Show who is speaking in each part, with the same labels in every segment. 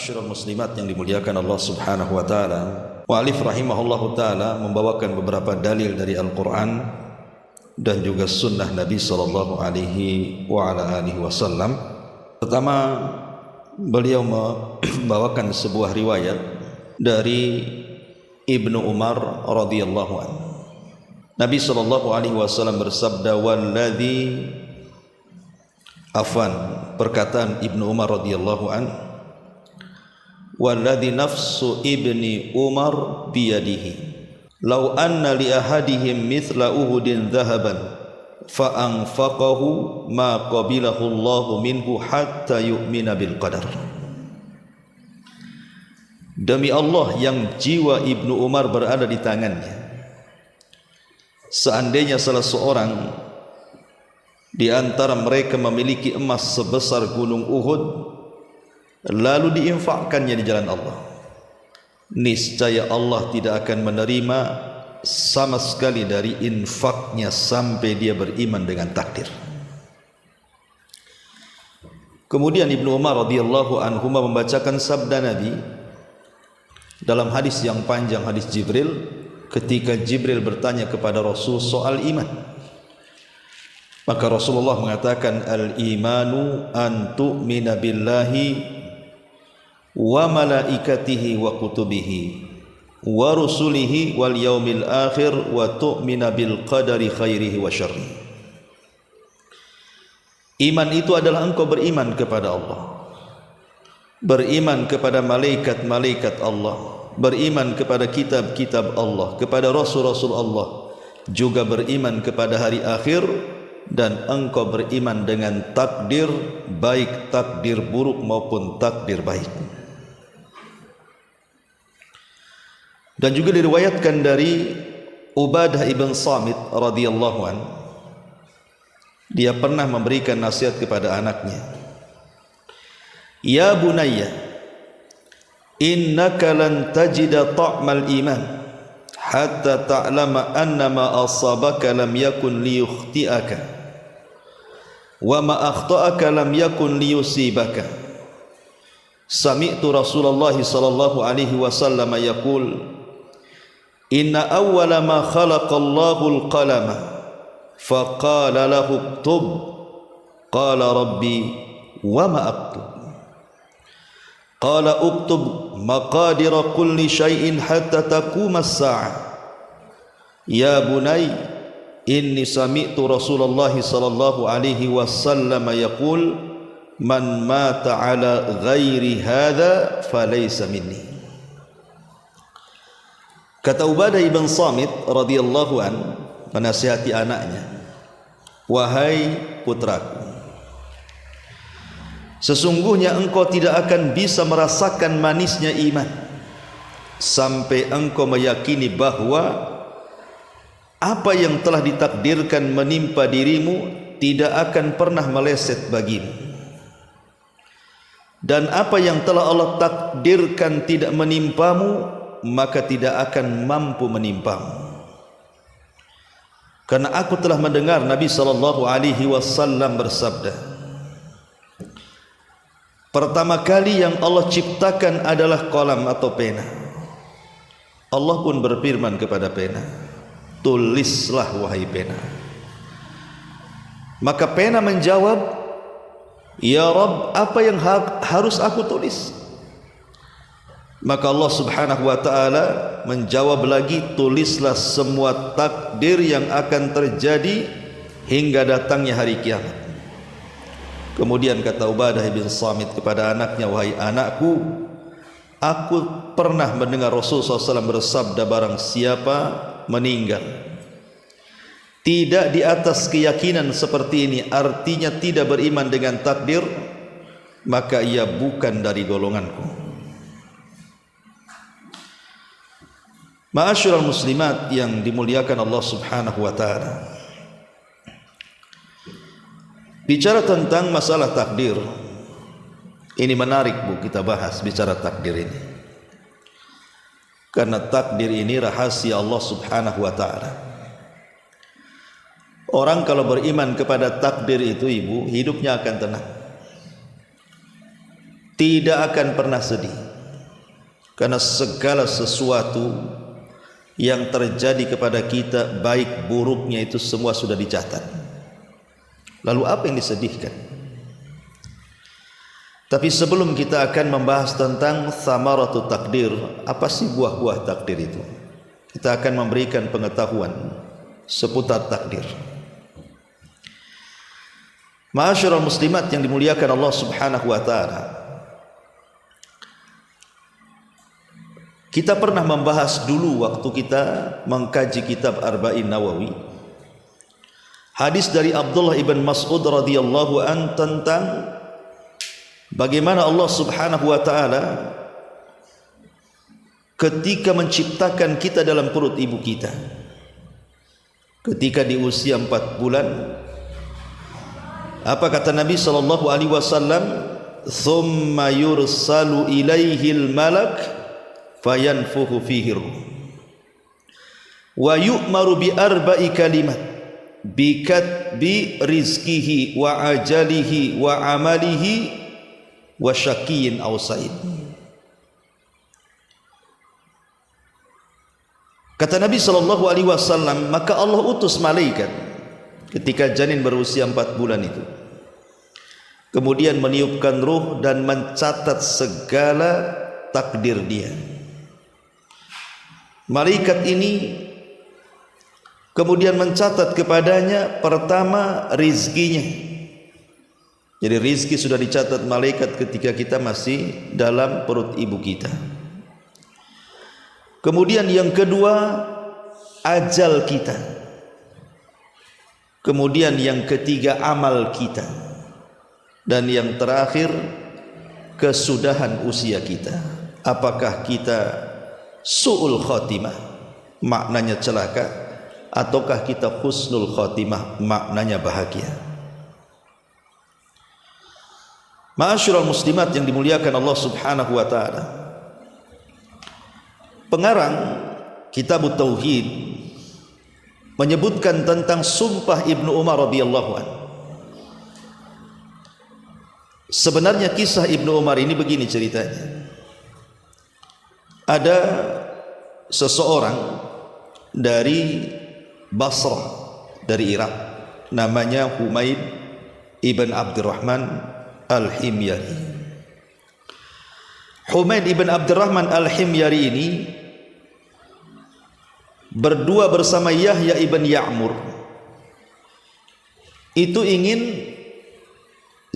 Speaker 1: Ma'asyiral muslimat yang dimuliakan Allah Subhanahu wa taala. Mu'allif rahimahullahu taala membawakan beberapa dalil dari Al-Qur'an dan juga sunnah Nabi sallallahu alaihi wasallam. Pertama, beliau membawakan sebuah riwayat dari Ibnu Umar radhiyallahu anhu. Nabi sallallahu alaihi wasallam bersabda, "Walladzi perkataan Ibnu Umar radhiyallahu anhu, "Walladzi nafsu ibni Umar biyadihi, law anna li ahadihim mithla Uhudin dhahaban fa anfaqahu ma qabilahu Allahu minhu hatta yu'mina bil qadar." Demi Allah yang jiwa Ibnu Umar berada di tangannya, seandainya salah seorang di antara mereka memiliki emas sebesar gunung Uhud, lalu diinfakkannya di jalan Allah, niscaya Allah tidak akan menerima sama sekali dari infaknya sampai dia beriman dengan takdir. Kemudian Ibnu Umar radhiyallahu anhu membacakan sabda Nabi dalam hadis yang panjang, hadis Jibril, ketika Jibril bertanya kepada Rasul soal iman. Maka Rasulullah mengatakan, "Al-imanu an tu'mina billahi wa malaikatihi wa kutubihi wa rusulihi wal yaumil akhir wa tu'mina bil qadari khairihi wa syarrihi." Iman itu adalah engkau beriman kepada Allah, beriman kepada malaikat-malaikat Allah, beriman kepada kitab-kitab Allah, kepada rasul-rasul Allah, juga beriman kepada hari akhir, dan engkau beriman dengan takdir, baik takdir buruk maupun takdir baik. Dan juga diriwayatkan dari Ubadah ibn Samit radhiyallahu anhu, dia pernah memberikan nasihat kepada anaknya, "Ya bunayya, innaka lan tajida ta'mal iman hatta ta'lama anna ma asabaka lam yakun liyukhti'aka wa ma akhta'aka lam yakun liyusibaka. Sami'tu Rasulullah sallallahu alaihi wasallam yaqul, inna awwala ma khalaqallahu al-qalama faqala lahu uktub, qala rabbi wa ma aktub, qala uktub maqadira kulli syai'in hatta taquma as-sa'ah. Ya bunay, inni sami'tu Rasulullah sallallahu alaihi wasallam yaqul, man mata ala ghairi hadza falaysa minni." Kata Ubadah ibn Samit radhiyallahu an menasihati anaknya, "Wahai putraku, sesungguhnya engkau tidak akan bisa merasakan manisnya iman sampai engkau meyakini bahwa apa yang telah ditakdirkan menimpa dirimu tidak akan pernah meleset bagimu, dan apa yang telah Allah takdirkan tidak menimpamu maka tidak akan mampu menimpamu. Karena aku telah mendengar Nabi sallallahu alaihi wasallam bersabda, pertama kali yang Allah ciptakan adalah qalam atau pena. Allah pun berfirman kepada pena, tulislah wahai pena. Maka pena menjawab, ya Rabb, apa yang harus aku tulis? Maka Allah subhanahu wa ta'ala menjawab lagi, tulislah semua takdir yang akan terjadi hingga datangnya hari kiamat. Kemudian kata Ubadah bin Samit kepada anaknya, wahai anakku, aku pernah mendengar Rasulullah SAW bersabda, barang siapa meninggal tidak di atas keyakinan seperti ini, artinya tidak beriman dengan takdir, maka ia bukan dari golonganku. Ma'asyiral muslimat yang dimuliakan Allah subhanahu wa ta'ala, bicara tentang masalah takdir ini menarik Bu, kita bahas bicara takdir ini, karena takdir ini rahasia Allah subhanahu wa ta'ala. Orang kalau beriman kepada takdir itu Ibu, hidupnya akan tenang. tidak akan pernah sedih, karena segala sesuatu yang terjadi kepada kita, baik buruknya itu semua sudah dicatat. Lalu apa yang disedihkan? Tapi sebelum kita akan membahas tentang thamaratu takdir, apa sih buah-buah takdir itu, kita akan memberikan pengetahuan seputar takdir. Ma'asyiral muslimat yang dimuliakan Allah Subhanahu wa taala, kita pernah membahas dulu waktu kita mengkaji kitab Arba'in Nawawi, hadis dari Abdullah ibn Mas'ud radhiyallahu an tentang bagaimana Allah Subhanahu wa taala ketika menciptakan kita dalam perut ibu kita, ketika di usia 4 bulan, apa kata Nabi sallallahu alaihi wasallam? "Tsumma yursalu ilaihil malak fayanfuhu fihi ruh wa yu'maru bi arba'i kalimat bi katbi rizqihi wa ajalihi wa amalihi wa syaqiyyin aw sa'id." Kata Nabi sallallahu alaihi wasallam, maka Allah utus malaikat ketika janin berusia 4 bulan itu, kemudian meniupkan ruh dan mencatat segala takdir dia. Malaikat ini kemudian mencatat kepadanya pertama rizkinya. Jadi rizki sudah dicatat malaikat ketika kita masih dalam perut ibu kita. Kemudian yang kedua, ajal kita. Kemudian yang ketiga, amal kita. Dan yang terakhir, kesudahan usia kita. Apakah kita su'ul khotimah, maknanya celaka, ataukah kita husnul khotimah, maknanya bahagia. Ma'asyiral muslimat yang dimuliakan Allah Subhanahu wa taala, pengarang kitab Tauhid menyebutkan tentang sumpah Ibnu Umar radhiyallahu anhu. Sebenarnya kisah Ibnu Umar ini begini ceritanya. Ada seseorang dari Basrah, dari Irak, namanya Humaid ibn Abdurrahman Al-Himyari. Humaid ibn Abdurrahman Al-Himyari ini berdua bersama Yahya ibn Ya'mur itu ingin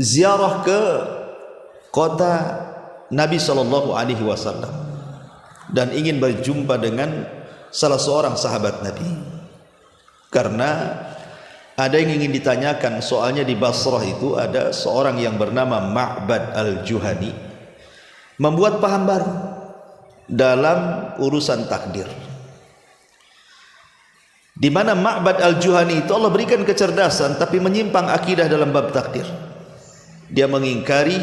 Speaker 1: ziarah ke kota Nabi sallallahu alaihi wasallam dan ingin berjumpa dengan salah seorang sahabat Nabi, karena ada yang ingin ditanyakan. Soalnya di Basrah itu ada seorang yang bernama Ma'bad al-Juhani, membuat paham baru dalam urusan takdir, di mana Ma'bad al-Juhani itu Allah berikan kecerdasan tapi menyimpang akidah dalam bab takdir. Dia mengingkari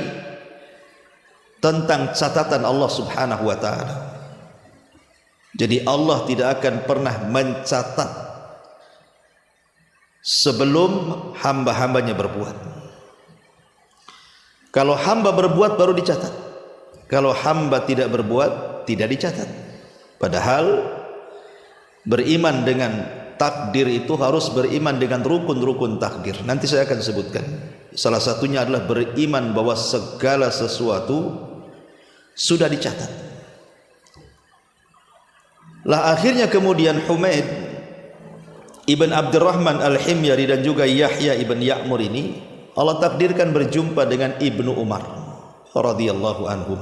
Speaker 1: tentang catatan Allah Subhanahu wa taala. Jadi Allah tidak akan pernah mencatat sebelum hamba-hambanya berbuat. Kalau hamba berbuat baru dicatat. Kalau hamba tidak berbuat tidak dicatat. Padahal beriman dengan takdir itu harus beriman dengan rukun-rukun takdir. Nanti saya akan sebutkan. Salah satunya adalah beriman bahwa segala sesuatu sudah dicatat. Lah akhirnya kemudian Humaid ibn Abdurrahman Al-Himyari dan juga Yahya ibn Ya'mur ini Allah takdirkan berjumpa dengan Ibnu Umar radhiyallahu anhu.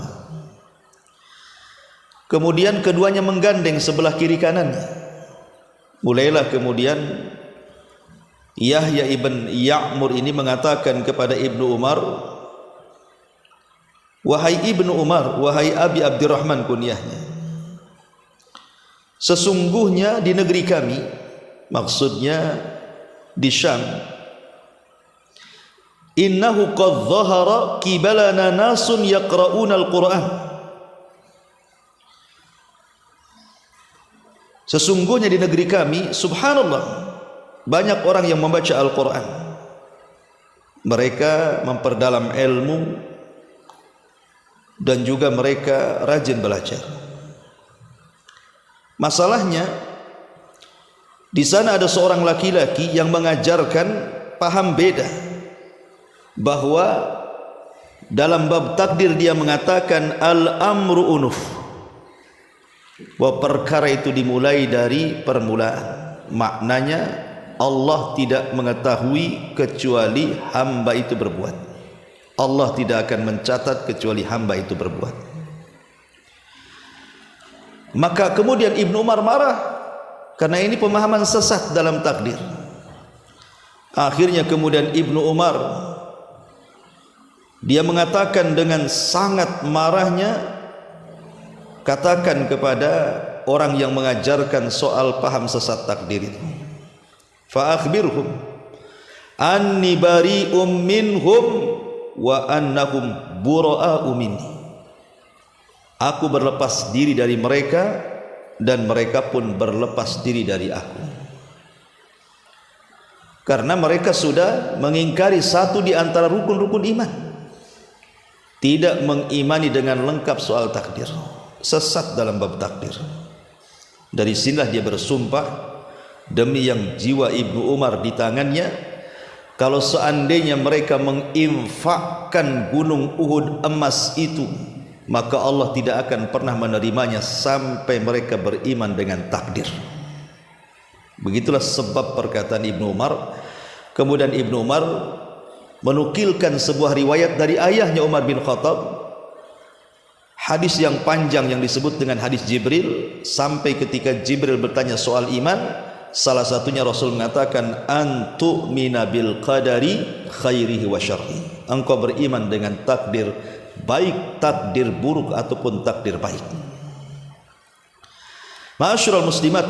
Speaker 1: Kemudian keduanya menggandeng sebelah kiri kanannya. Mulailah kemudian Yahya ibn Ya'mur ini mengatakan kepada Ibnu Umar, "Wahai Ibnu Umar, wahai Abi Abdurrahman kunyahnya, sesungguhnya di negeri kami," maksudnya di Syam, "innahu qad dhahara kibalana nasun yaqra'una al-Qur'an." Sesungguhnya di negeri kami, subhanallah, banyak orang yang membaca Al-Quran. Mereka memperdalam ilmu, dan juga mereka rajin belajar. Masalahnya di sana ada seorang laki-laki yang mengajarkan paham beda, bahwa dalam bab takdir dia mengatakan al-amru unuf, bahwa perkara itu dimulai dari permulaan. Maknanya Allah tidak mengetahui kecuali hamba itu berbuat. Allah tidak akan mencatat kecuali hamba itu berbuat. Maka kemudian Ibnu Umar marah karena ini pemahaman sesat dalam takdir. Akhirnya kemudian Ibnu Umar dia mengatakan dengan sangat marahnya, katakan kepada orang yang mengajarkan soal paham sesat takdir itu, fa akhbirhum anni bari'um minhum wa annahum bura'u minni. Aku berlepas diri dari mereka dan mereka pun berlepas diri dari aku, karena mereka sudah mengingkari satu di antara rukun-rukun iman, tidak mengimani dengan lengkap soal takdir, sesat dalam bab takdir. Dari sinilah dia bersumpah, demi yang jiwa Ibnu Umar di tangannya, kalau seandainya mereka menginfakkan gunung Uhud emas itu, maka Allah tidak akan pernah menerimanya sampai mereka beriman dengan takdir. Begitulah sebab perkataan Ibnu Umar. Kemudian Ibnu Umar menukilkan sebuah riwayat dari ayahnya Umar bin Khattab, hadis yang panjang yang disebut dengan hadis Jibril, sampai ketika Jibril bertanya soal iman, salah satunya Rasul mengatakan antu minabil qadari khairihi wa syarri, engkau beriman dengan takdir, baik takdir buruk ataupun takdir baik. Ma'asyiral muslimat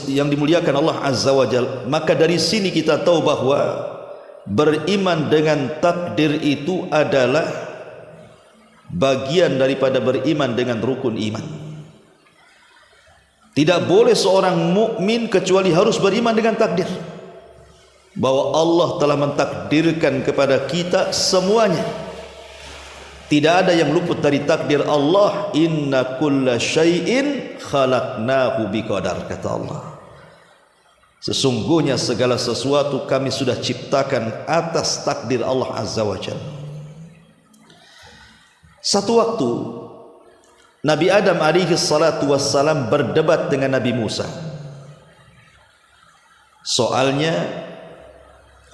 Speaker 1: yang dimuliakan Allah Azza wa Jalla, maka dari sini kita tahu bahwa beriman dengan takdir itu adalah bagian daripada beriman dengan rukun iman. Tidak boleh seorang mukmin kecuali harus beriman dengan takdir, bahwa Allah telah mentakdirkan kepada kita semuanya. Tidak ada yang luput dari takdir Allah. Inna kulla syai'in khalaqnahu biqadar, kata Allah. Sesungguhnya segala sesuatu kami sudah ciptakan atas takdir Allah Azza wa Jalla. Satu waktu Nabi Adam alaihi salatu wassalam berdebat dengan Nabi Musa. Soalnya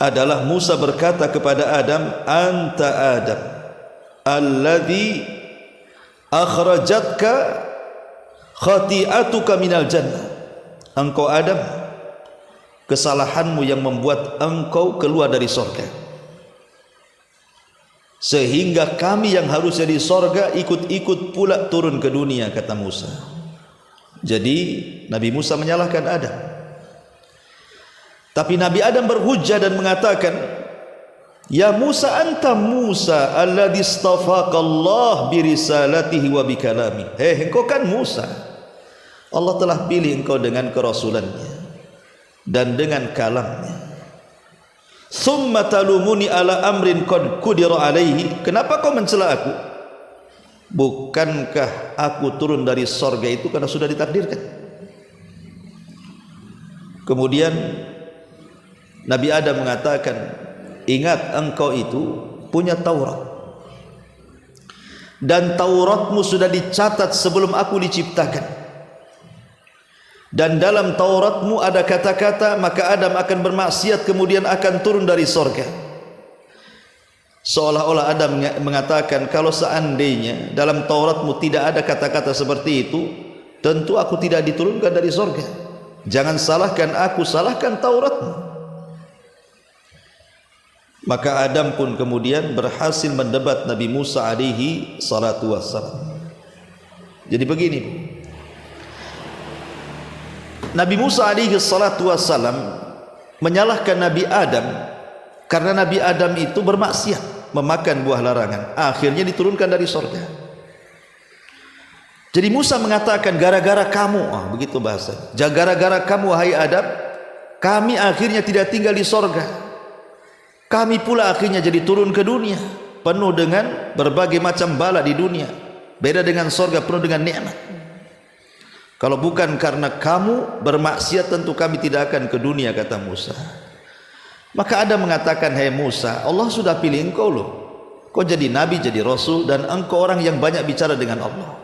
Speaker 1: adalah Musa berkata kepada Adam, anta Adam alladhi akhrajatka khati'atuka minal jannah. Engkau Adam, kesalahanmu yang membuat engkau keluar dari surga, sehingga kami yang harusnya di sorga ikut-ikut pula turun ke dunia, kata Musa. Jadi Nabi Musa menyalahkan Adam. Tapi Nabi Adam berhujjah dan mengatakan, ya Musa, anta Musa alladhi istafaqallah birisalatihi wa bikalami. Engkau kan Musa, Allah telah pilih engkau dengan kerasulannya dan dengan kalamnya. Summa talumuni ala amrin qad qudira alaihi. Kenapa kau mencela aku? Bukankah aku turun dari sorga itu karena sudah ditakdirkan? Kemudian Nabi Adam mengatakan, ingat engkau itu punya Taurat, dan Tauratmu sudah dicatat sebelum aku diciptakan. Dan dalam Tauratmu ada kata-kata, maka Adam akan bermaksiat kemudian akan turun dari sorga. Seolah-olah Adam mengatakan, kalau seandainya dalam Tauratmu tidak ada kata-kata seperti itu, tentu aku tidak diturunkan dari sorga. Jangan salahkan aku, salahkan Tauratmu. Maka Adam pun kemudian berhasil mendebat Nabi Musa alaihi salatu wassalam. Jadi begini, Nabi Musa alaihi salatu wassalam menyalahkan Nabi Adam karena Nabi Adam itu bermaksiat, memakan buah larangan, akhirnya diturunkan dari surga. Jadi Musa mengatakan, gara-gara kamu, begitu bahasa, gara-gara kamu wahai Adam, kami akhirnya tidak tinggal di surga, kami pula akhirnya jadi turun ke dunia penuh dengan berbagai macam bala di dunia. Beda dengan sorga penuh dengan nikmat. Kalau bukan karena kamu bermaksiat, tentu kami tidak akan ke dunia, kata Musa. Maka Adam mengatakan, hai Musa, Allah sudah pilih engkau loh. Kau jadi nabi, jadi rasul, dan engkau orang yang banyak bicara dengan Allah.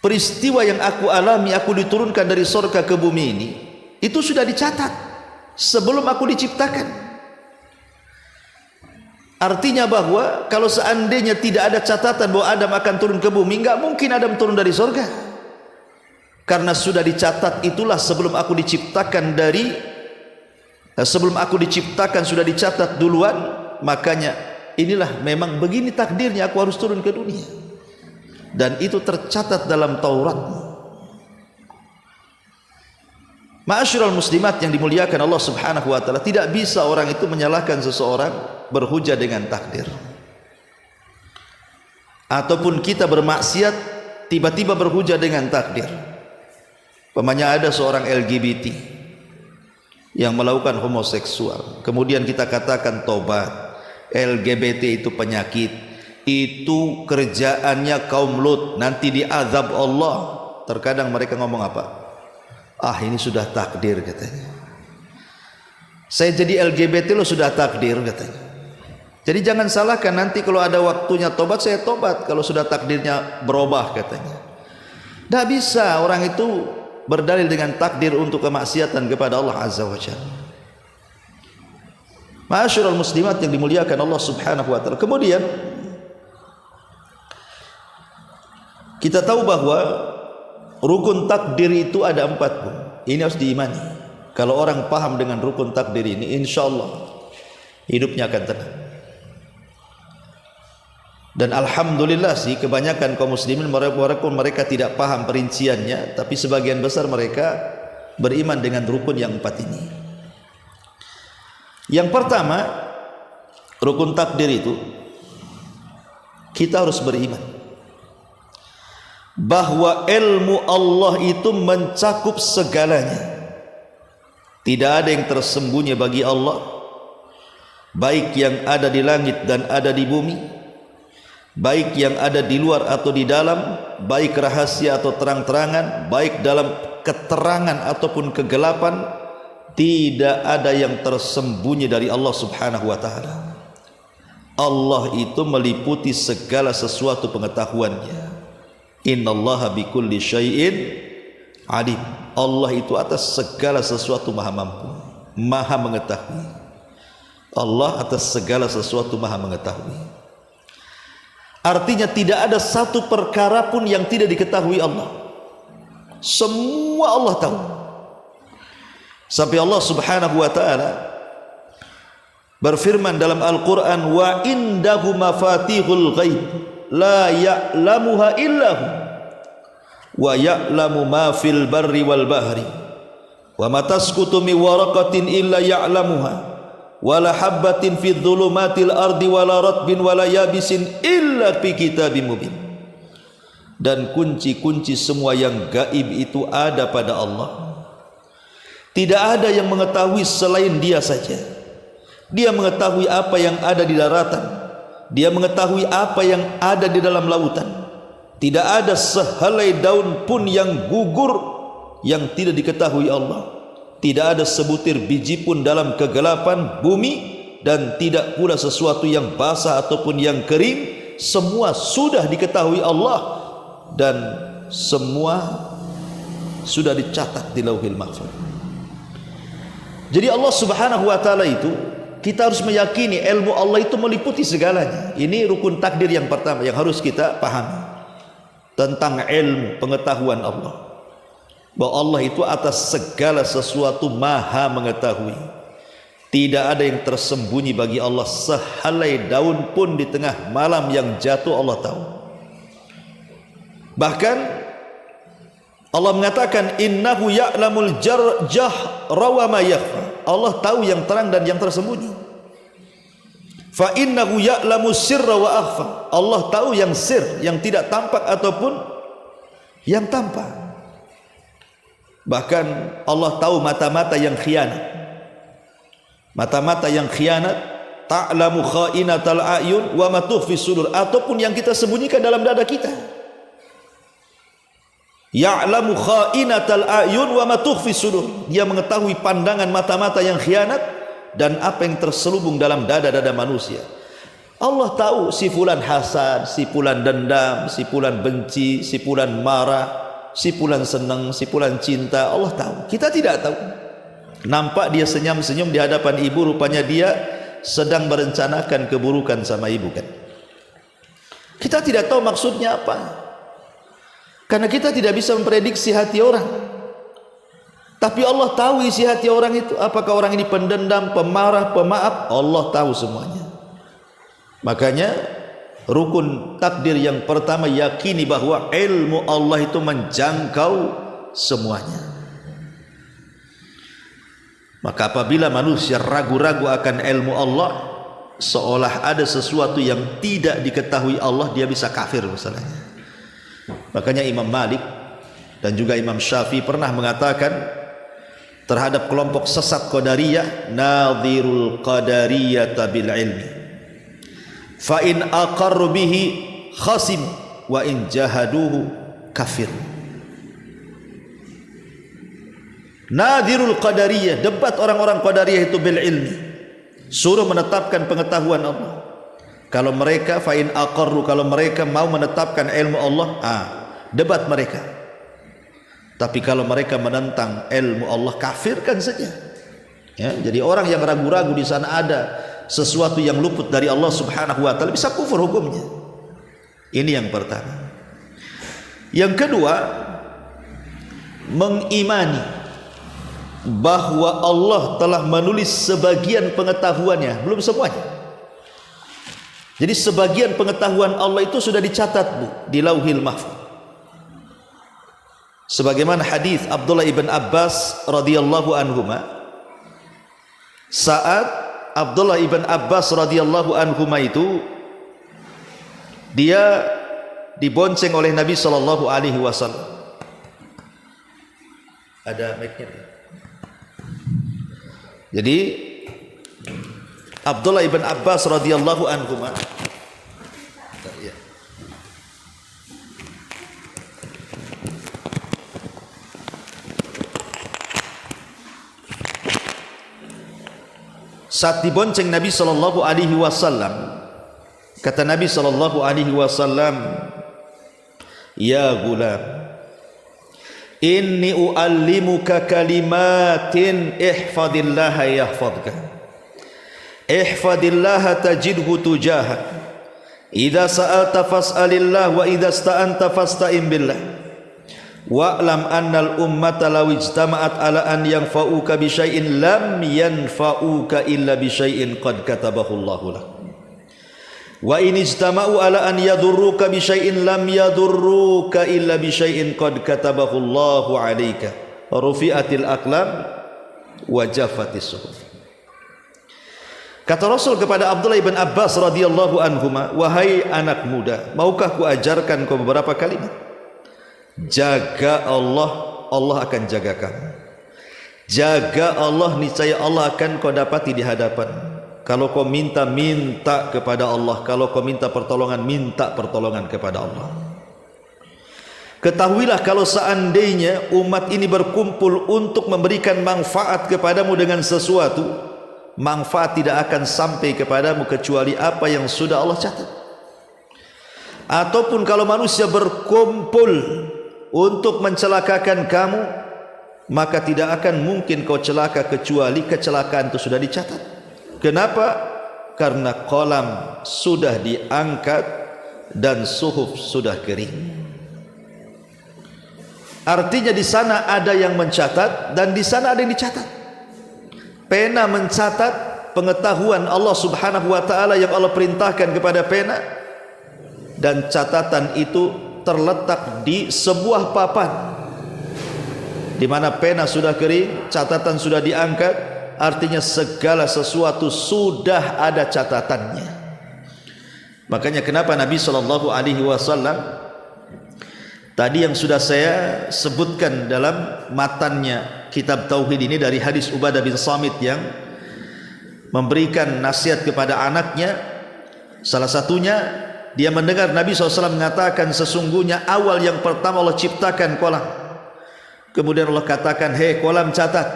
Speaker 1: Peristiwa yang aku alami, aku diturunkan dari sorga ke bumi ini, itu sudah dicatat sebelum aku diciptakan. Artinya bahwa kalau seandainya tidak ada catatan bahwa Adam akan turun ke bumi, enggak mungkin Adam turun dari sorga. Karena sudah dicatat, itulah sebelum aku diciptakan sudah dicatat duluan. Makanya inilah memang begini takdirnya aku harus turun ke dunia. Dan itu tercatat dalam Taurat. Ma'asyiral muslimat yang dimuliakan Allah Subhanahu wa taala, tidak bisa orang itu menyalahkan seseorang berhujah dengan takdir. Ataupun kita bermaksiat tiba-tiba berhujah dengan takdir. Umpamanya ada seorang LGBT yang melakukan homoseksual, kemudian kita katakan tobat. LGBT itu penyakit, itu kerjaannya kaum Lut, nanti diazab Allah. Terkadang mereka ngomong apa? Ah, ini sudah takdir, katanya. Saya jadi LGBT lo sudah takdir, katanya. Jadi jangan salahkan, nanti kalau ada waktunya tobat, saya tobat kalau sudah takdirnya berubah, katanya. Tidak bisa orang itu berdalil dengan takdir untuk kemaksiatan kepada Allah Azza wa Jalla. Ma'asyiral muslimat yang dimuliakan Allah Subhanahu wa taala. Kemudian kita tahu bahwa rukun takdir itu ada 4 pun. Ini harus diimani. Kalau orang paham dengan rukun takdir ini, insya Allah hidupnya akan tenang. Dan alhamdulillah sih, kebanyakan kaum muslimin walaupun mereka tidak paham perinciannya, tapi sebagian besar mereka beriman dengan rukun yang 4 ini. Yang pertama, rukun takdir itu kita harus beriman bahwa ilmu Allah itu mencakup segalanya. Tidak ada yang tersembunyi bagi Allah, baik yang ada di langit dan ada di bumi, baik yang ada di luar atau di dalam, baik rahasia atau terang-terangan, baik dalam keterangan ataupun kegelapan. Tidak ada yang tersembunyi dari Allah Subhanahu wa taala. Allah itu meliputi segala sesuatu pengetahuannya. Innallaha bikulli syai'in alim. Allah itu atas segala sesuatu maha mampu, maha mengetahui. Allah atas segala sesuatu maha mengetahui. Artinya tidak ada satu perkara pun yang tidak diketahui Allah. Semua Allah tahu. Sampai Allah Subhanahu wa taala berfirman dalam Al-Qur'an, wa indahu mafatihul ghaib la ya'lamuha illahu wa ya'lamu ma fil barri wal bahri wa ma tasqutu min waraqatin illa ya'lamuha wa la habbatin fid dhulumatil ardi wa la ratbin wa la yabisin illa fi kitabim mubin. Dan kunci-kunci semua yang gaib itu ada pada Allah. Tidak ada yang mengetahui selain Dia saja. Dia mengetahui apa yang ada di daratan, Dia mengetahui apa yang ada di dalam lautan. Tidak ada sehelai daun pun yang gugur yang tidak diketahui Allah. Tidak ada sebutir biji pun dalam kegelapan bumi, dan tidak pula sesuatu yang basah ataupun yang kering. Semua sudah diketahui Allah, dan semua sudah dicatat di Lauhil Mahfuz. Jadi Allah Subhanahu wa taala itu, kita harus meyakini ilmu Allah itu meliputi segalanya. Ini rukun takdir yang pertama yang harus kita pahami tentang ilmu pengetahuan Allah, bahwa Allah itu atas segala sesuatu maha mengetahui. Tidak ada yang tersembunyi bagi Allah. Sehelai daun pun di tengah malam yang jatuh Allah tahu. Bahkan Allah mengatakan, innahu ya'lamul jahra wa ma yakhfa. Allah tahu yang terang dan yang tersembunyi. Fa innahu ya'lamu sirra wa akhfa. Allah tahu yang sir, yang tidak tampak ataupun yang tampak. Bahkan Allah tahu mata-mata yang khianat. Mata-mata yang khianat ta'lamu kha'inatal a'yun wa ma tukhfi sudur, ataupun yang kita sembunyikan dalam dada kita. Ya'lamu kha'inatal a'yun wa ma tukhfi sudur, dia mengetahui pandangan mata-mata yang khianat dan apa yang terselubung dalam dada-dada manusia. Allah tahu si fulan hasad, si fulan dendam, si fulan benci, si fulan marah, si fulan senang, si fulan cinta. Allah tahu, kita tidak tahu. Nampak dia senyum-senyum di hadapan ibu, rupanya dia sedang merencanakan keburukan sama ibu kan. Kita tidak tahu maksudnya apa, karena kita tidak bisa memprediksi hati orang. Tapi Allah tahu isi hati orang itu. Apakah orang ini pendendam, pemarah, pemaaf? Allah tahu semuanya. Makanya rukun takdir yang pertama, yakini bahwa ilmu Allah itu menjangkau semuanya. Maka apabila manusia ragu-ragu akan ilmu Allah, seolah ada sesuatu yang tidak diketahui Allah, dia bisa kafir misalnya. Makanya Imam Malik dan juga Imam Syafi'i pernah mengatakan terhadap kelompok sesat Qadariyah, nadhirul qadariyata bil ilmi fa in aqarru bihi khasim wa in jahaduhu kafir. Nadhirul qadariyah, debat orang-orang Qadariyah itu bil ilmi, suruh menetapkan pengetahuan Allah. Kalau mereka fa in aqarru, kalau mereka mau menetapkan ilmu Allah, debat mereka. Tapi kalau mereka menentang ilmu Allah, kafirkan saja. Ya, jadi orang yang ragu-ragu di sana ada sesuatu yang luput dari Allah Subhanahu wa taala, bisa kufur hukumnya. Ini yang pertama. Yang kedua, mengimani bahwa Allah telah menulis sebagian pengetahuannya, belum semuanya. Jadi sebagian pengetahuan Allah itu sudah dicatat, Bu, di Lauhil Mahfuz. Sebagaimana hadis Abdullah ibn Abbas radhiyallahu anhuma, saat Abdullah ibn Abbas radhiyallahu anhuma itu dia dibonceng oleh Nabi sallallahu alaihi wasallam. Ada mic-nya. Jadi Abdullah ibn Abbas radhiyallahu anhuma, saat dibonceng Nabi sallallahu alaihi wasallam, kata Nabi sallallahu alaihi wasallam, ya gulam, inni uallimuka kalimatin ihfadillaha yahfadka, ihfadillaha tajidhu tujahak, idza sa'alta fas'alillah wa idza sta'anta fasta'in billah, wa'lam annal ummata law ijtama'at ala an yanfa'uka bi syai'in lam yanfa'uka illa bi syai'in qad katabahu Allahu lak, wa in ijtama'u ala an yadurruka bi syai'in lam yadurruka illa bi syai'in qad katabahu Allahu 'alaika, rufi'atil aqlam wa jaffatis suhuf. Kata Rasul kepada Abdullah ibn Abbas radhiyallahu anhuma, wahai anak muda, maukah ku ajarkan kau beberapa kalimat? Jaga Allah, Allah akan jaga kamu. Jaga Allah, niscaya Allah akan kau dapati di hadapan. Kalau kau minta, minta kepada Allah. Kalau kau minta pertolongan, minta pertolongan kepada Allah. Ketahuilah kalau seandainya umat ini berkumpul untuk memberikan manfaat kepadamu dengan sesuatu, manfaat tidak akan sampai kepadamu kecuali apa yang sudah Allah catat. Ataupun kalau manusia berkumpul untuk mencelakakan kamu, maka tidak akan mungkin kau celaka kecuali kecelakaan itu sudah dicatat. Kenapa? Karena kolam sudah diangkat dan suhuf sudah kering. Artinya di sana ada yang mencatat dan di sana ada yang dicatat. Pena mencatat pengetahuan Allah Subhanahu wa taala yang Allah perintahkan kepada pena, dan catatan itu terletak di sebuah papan di mana pena sudah kering, catatan sudah diangkat. Artinya segala sesuatu sudah ada catatannya. Makanya kenapa Nabi sallallahu alaihi wasallam tadi yang sudah saya sebutkan dalam matannya kitab tauhid ini dari hadis Ubadah bin Samit yang memberikan nasihat kepada anaknya. Salah satunya dia mendengar Nabi SAW mengatakan, sesungguhnya awal yang pertama Allah ciptakan kolam. Kemudian Allah katakan, hei kolam, catat,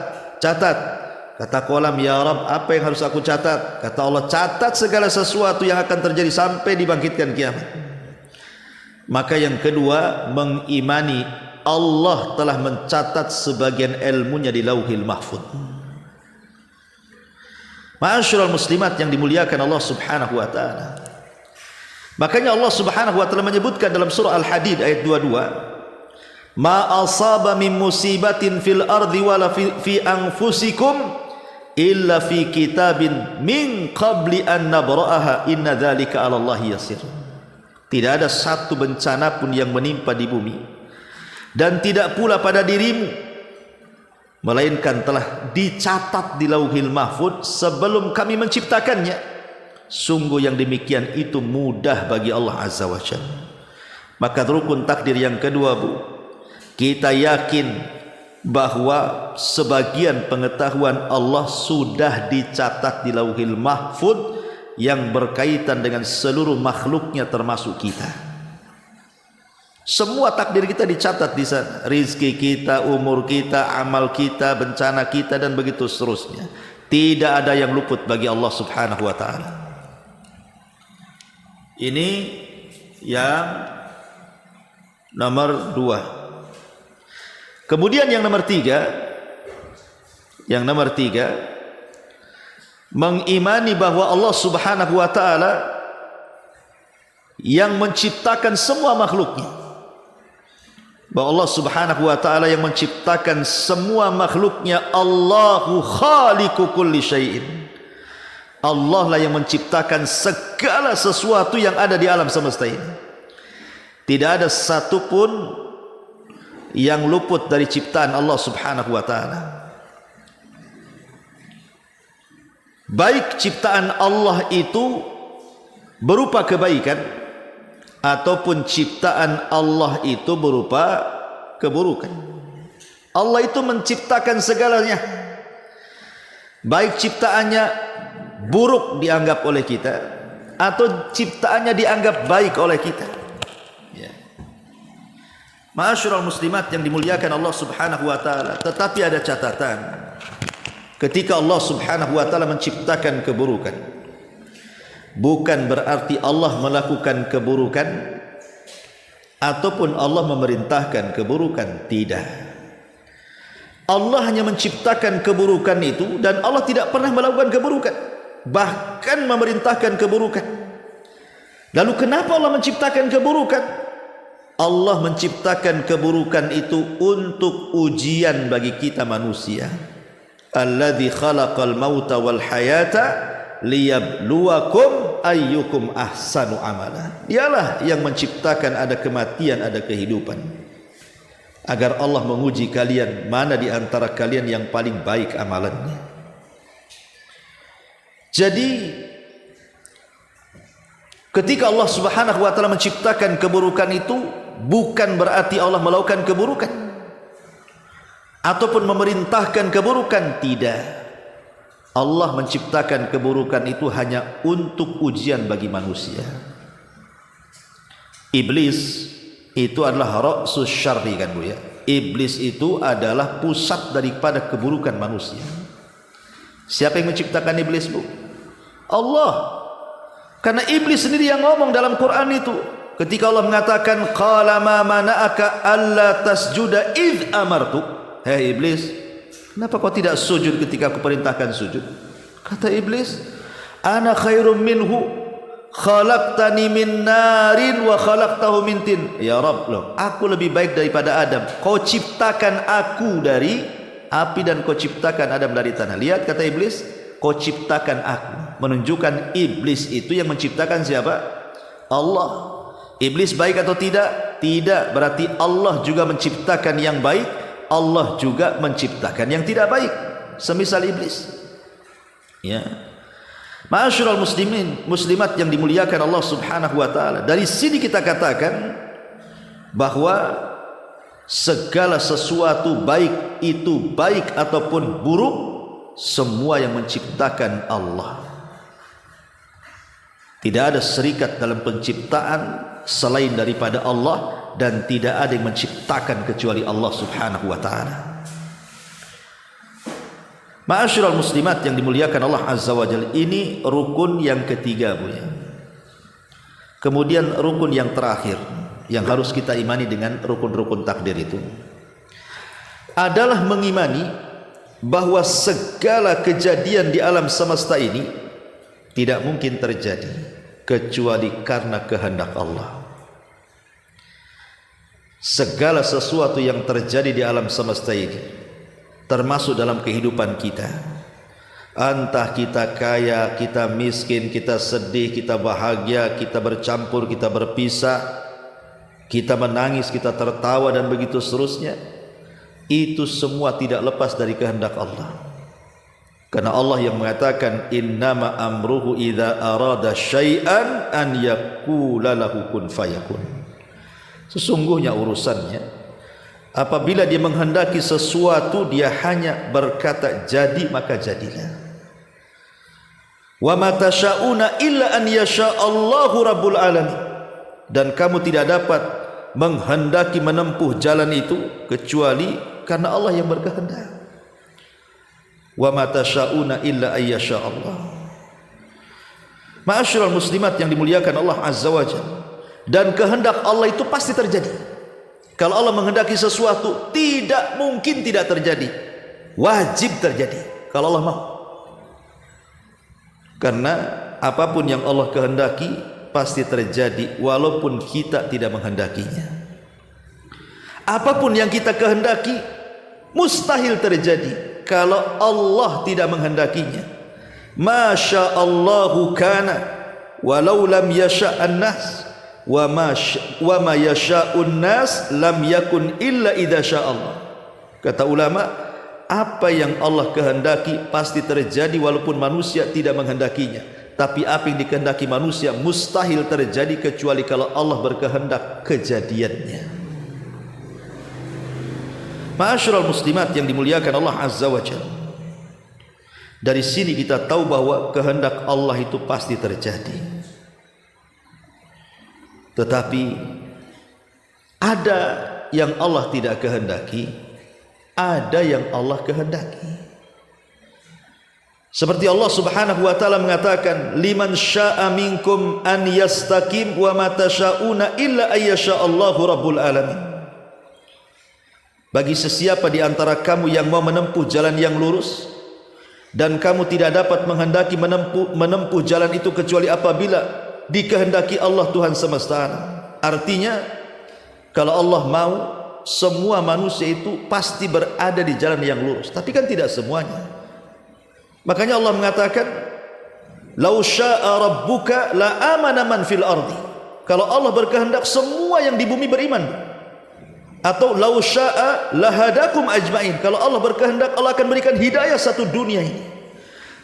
Speaker 1: catat. Kata kolam, ya Rabb, apa yang harus aku catat? Kata Allah, catat segala sesuatu yang akan terjadi sampai dibangkitkan kiamat. Maka yang kedua, mengimani Allah telah mencatat sebagian ilmunya di Lauhil Mahfuz. Ma'asyiral muslimat yang dimuliakan Allah Subhanahu wa taala. Makanya Allah Subhanahu wa taala menyebutkan dalam surah Al-Hadid ayat 22, ma asaba min musibatin fil ardi wala fi anfusikum illa fi kitabin min qabli an nabra'aha inna dzalika 'ala Allahi yasir. Tidak ada satu bencana pun yang menimpa di bumi dan tidak pula pada dirimu, melainkan telah dicatat di Lauhil Mahfuz sebelum kami menciptakannya. Sungguh yang demikian itu mudah bagi Allah Azza wa Jalla. Maka rukun takdir yang kedua, Bu, kita yakin bahwa sebagian pengetahuan Allah sudah dicatat di Lauhil Mahfuz yang berkaitan dengan seluruh makhluknya termasuk kita. Semua takdir kita dicatat di sana. Rizki kita, umur kita, amal kita, bencana kita, dan begitu seterusnya. Tidak ada yang luput bagi Allah Subhanahu wa taala. Ini yang nomor 2. Kemudian yang nomor 3, mengimani bahwa Allah Subhanahu wa taala yang menciptakan semua makhluknya. Bahwa Allah Subhanahu wa taala yang menciptakan semua makhluknya. Allahu khaliqu kulli syai'in. Allah lah yang menciptakan segala sesuatu yang ada di alam semesta ini. Tidak ada satupun yang luput dari ciptaan Allah Subhanahu wa taala. Baik ciptaan Allah itu berupa kebaikan ataupun ciptaan Allah itu berupa keburukan. Allah itu menciptakan segalanya. Baik ciptaannya buruk dianggap oleh kita atau ciptaannya dianggap baik oleh kita. Ya. Ma'asyiral muslimat yang dimuliakan Allah Subhanahu wa taala, tetapi ada catatan. Ketika Allah Subhanahu wa taala menciptakan keburukan, bukan berarti Allah melakukan keburukan ataupun Allah memerintahkan keburukan. Tidak. Allah hanya menciptakan keburukan itu dan Allah tidak pernah melakukan keburukan, bahkan memerintahkan keburukan. Lalu kenapa Allah menciptakan keburukan? Allah menciptakan keburukan itu untuk ujian bagi kita manusia. Alladzi khalaqal mauta wal hayata liyabluwakum ayyukum ahsanu amala. Dialah yang menciptakan ada kematian, ada kehidupan, agar Allah menguji kalian mana di antara kalian yang paling baik amalannya. Jadi ketika Allah Subhanahu wa taala menciptakan keburukan itu bukan berarti Allah melakukan keburukan ataupun memerintahkan keburukan. Tidak. Allah menciptakan keburukan itu hanya untuk ujian bagi manusia. Iblis itu adalah ra'sus syarri, kan Bu ya. Iblis itu adalah pusat daripada keburukan manusia. Siapa yang menciptakan iblis, Bu? Allah. Karena iblis sendiri yang ngomong dalam Quran itu. Ketika Allah mengatakan qala ma mana'aka alla tasjuda id amartu. Hei iblis, kenapa kau tidak sujud ketika aku perintahkan sujud? Kata iblis, ana khairum minhu khalaqtani min narin wa khalaqtahu min tin. Ya Rabb, loh, aku lebih baik daripada Adam. Kau ciptakan aku dari api dan kau ciptakan Adam dari tanah. Lihat, kata iblis, kau ciptakan aku. Menunjukkan iblis itu yang menciptakan siapa? Allah. Iblis baik atau tidak? Tidak. Berarti Allah juga menciptakan yang baik, Allah juga menciptakan yang tidak baik, semisal iblis. Ya. Ma'asyiral muslimin, muslimat yang dimuliakan Allah Subhanahu wa taala. Dari sini kita katakan bahwa segala sesuatu baik itu baik ataupun buruk semua yang menciptakan Allah. Tidak ada serikat dalam penciptaan selain daripada Allah, dan tidak ada yang menciptakan kecuali Allah subhanahu wa ta'ala. Ma'asyiral muslimat yang dimuliakan Allah azza wa jalla, ini rukun yang ketiga, Bu ya. Kemudian rukun yang terakhir yang harus kita imani dengan rukun-rukun takdir itu adalah mengimani bahwa segala kejadian di alam semesta ini tidak mungkin terjadi kecuali karena kehendak Allah. Segala sesuatu yang terjadi di alam semesta ini, termasuk dalam kehidupan kita, entah kita kaya, kita miskin, kita sedih, kita bahagia, kita bercampur, kita berpisah, kita menangis, kita tertawa, dan begitu seterusnya, itu semua tidak lepas dari kehendak Allah. Karena Allah yang mengatakan innama amruhu idza arada syai'an an yaqula lahu kun fayakun. Sesungguhnya urusannya, apabila dia menghendaki sesuatu, dia hanya berkata jadi, maka jadilah. Wa ma tasyauna illa an yasha Allahu rabbul alamin. Dan kamu tidak dapat menghendaki menempuh jalan itu kecuali karena Allah yang berkehendak. Wa ma tasyauna illa ayyasha Allah. Ma'asyiral muslimat yang dimuliakan Allah azza wa jalla, dan kehendak Allah itu pasti terjadi. Kalau Allah menghendaki sesuatu, tidak mungkin tidak terjadi, wajib terjadi kalau Allah mau. Karena apapun yang Allah kehendaki pasti terjadi walaupun kita tidak menghendakinya. Apapun yang kita kehendaki mustahil terjadi kalau Allah tidak menghendakinya. Masya Allahu kana walau lam yasha'an nas wa ma yasha'un nas lam yakun illa idza sya'allah. Kata ulama, apa yang Allah kehendaki pasti terjadi walaupun manusia tidak menghendakinya. Tapi apa yang dikehendaki manusia mustahil terjadi kecuali kalau Allah berkehendak kejadiannya. Ma'asyiral muslimat yang dimuliakan Allah azza wa jalla, dari sini kita tahu bahwa kehendak Allah itu pasti terjadi. Tetapi ada yang Allah tidak kehendaki, ada yang Allah kehendaki. Seperti Allah subhanahu wa ta'ala mengatakan, liman sya'a minkum an yastaqim wa ma tasyauna illa ayyasha Allahu rabbul alamin. Bagi sesiapa di antara kamu yang mau menempuh jalan yang lurus, dan kamu tidak dapat menghendaki menempuh jalan itu kecuali apabila dikehendaki Allah Tuhan semesta alam. Artinya, kalau Allah mau, semua manusia itu pasti berada di jalan yang lurus. Tapi kan tidak semuanya. Makanya Allah mengatakan, lau sya'a rabbuka la amana man fil ardi. Kalau Allah berkehendak, semua yang di bumi beriman. Atau lau sya'a lahadakum ajmain. Kalau Allah berkehendak, Allah akan berikan hidayah satu dunia ini.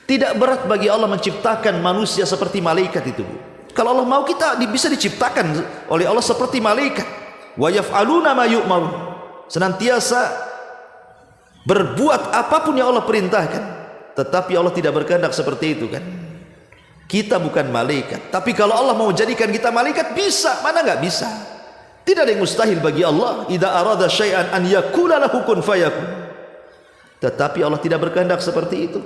Speaker 1: Tidak berat bagi Allah menciptakan manusia seperti malaikat itu, Bu. Kalau Allah mau, kita bisa diciptakan oleh Allah seperti malaikat. Wa yaf'aluna ma yu'marun. Senantiasa berbuat apapun yang Allah perintahkan. Tetapi Allah tidak berkehendak seperti itu kan. Kita bukan malaikat. Tapi kalau Allah mau jadikan kita malaikat, bisa. Mana enggak bisa? Tidak ada yang mustahil bagi Allah. Idza arada syai'an an yaqula lahu kun fayakun. Tetapi Allah tidak berkehendak seperti itu.